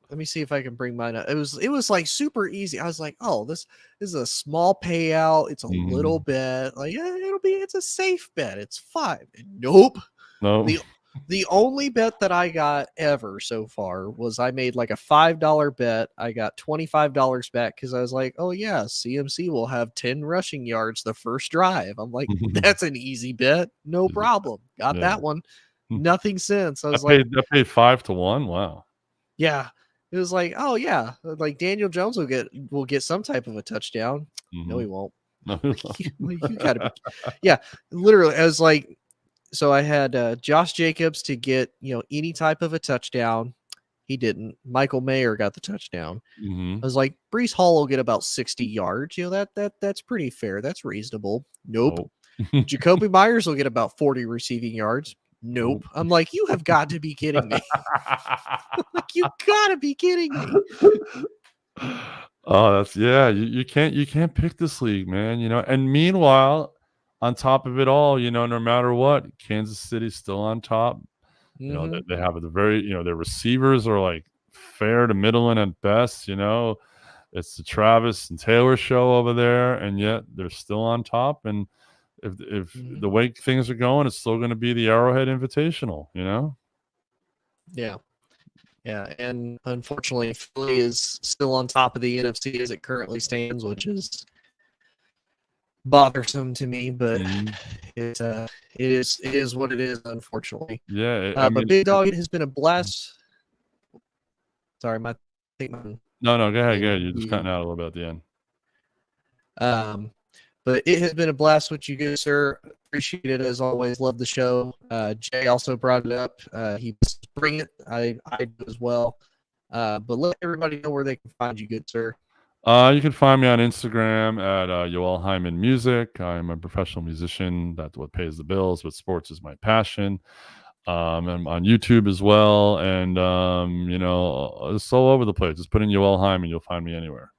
S1: let me see if I can bring mine up. It was like super easy. I was like, oh, this is a small payout. It's a little
S2: Mhm.
S1: bet. Like, yeah, it's a safe bet. It's fine. Nope.
S2: No.
S1: The the only bet that I got ever so far was I made like a $5 bet. I got $25 back because I was like, oh yeah, CMC will have 10 rushing yards the first drive. I'm like, that's an easy bet. No problem. Got
S2: Yeah.
S1: that one. Nothing since. I
S2: I
S1: was like,
S2: paid I paid 5 to 1. Wow.
S1: yeah. It was like, oh yeah, like Daniel Jones will get some type of a touchdown. No, he
S2: Mhm.
S1: won't.
S2: No.
S1: You gotta be, yeah. Literally, I was like, so I had Josh Jacobs to get any type of a touchdown. He didn't. Michael Mayer got the touchdown. I
S2: Mhm.
S1: was like, Brees Hall will get about 60 yards. That's pretty fair. That's reasonable. Nope.
S2: Nope.
S1: Jacoby Myers will get about 40 receiving yards. Nope.
S2: Nope.
S1: I'm like, you have got to be kidding me. Like, you gotta be kidding me.
S2: Oh, that's yeah. You can't pick this league, man. And meanwhile, on top of it all, no matter what, Kansas City's still on top.
S1: Mm-hmm.
S2: They have the very, their receivers are like fair to middle and at best. It's the Travis and Taylor show over there, and yet they're still on top. And if
S1: Mm-hmm.
S2: the way things are going, it's still going to be the Arrowhead Invitational.
S1: Yeah. Yeah. And unfortunately, Philly is still on top of the NFC as it currently stands, which is bothersome to me, but
S2: Mhm.
S1: it is what it is, unfortunately.
S2: Yeah, I
S1: But
S2: mean,
S1: Big Dog, it has been a blast. Sorry, my I think my
S2: no, go ahead, go
S1: thing
S2: ahead. You're just
S1: muted.
S2: cutting out a little bit at the end.
S1: Um, but it has been a blast with you guys, sir. Appreciate it as always. Love the show. Jay also brought it up. He bring it. I do as well. But let everybody know where they can find you, good sir.
S2: You can find me on Instagram at Yoel Hyman Music. I'm a professional musician. That's what pays the bills, but sports is my passion. I'm on YouTube as well, and it's all over the place. Just put in Yoel Hyman, you'll find me anywhere.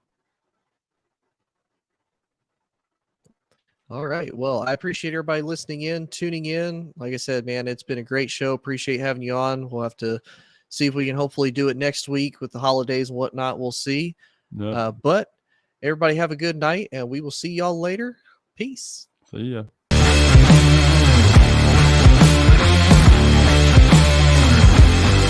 S1: All right. Well, I appreciate everybody listening in, tuning in. Like I said, man, it's been a great show. Appreciate having you on. We'll have to see if we can hopefully do it next week with the holidays and whatnot. We'll see.
S2: Yep.
S1: But everybody have a good night, and we will see y'all later. Peace.
S2: See ya.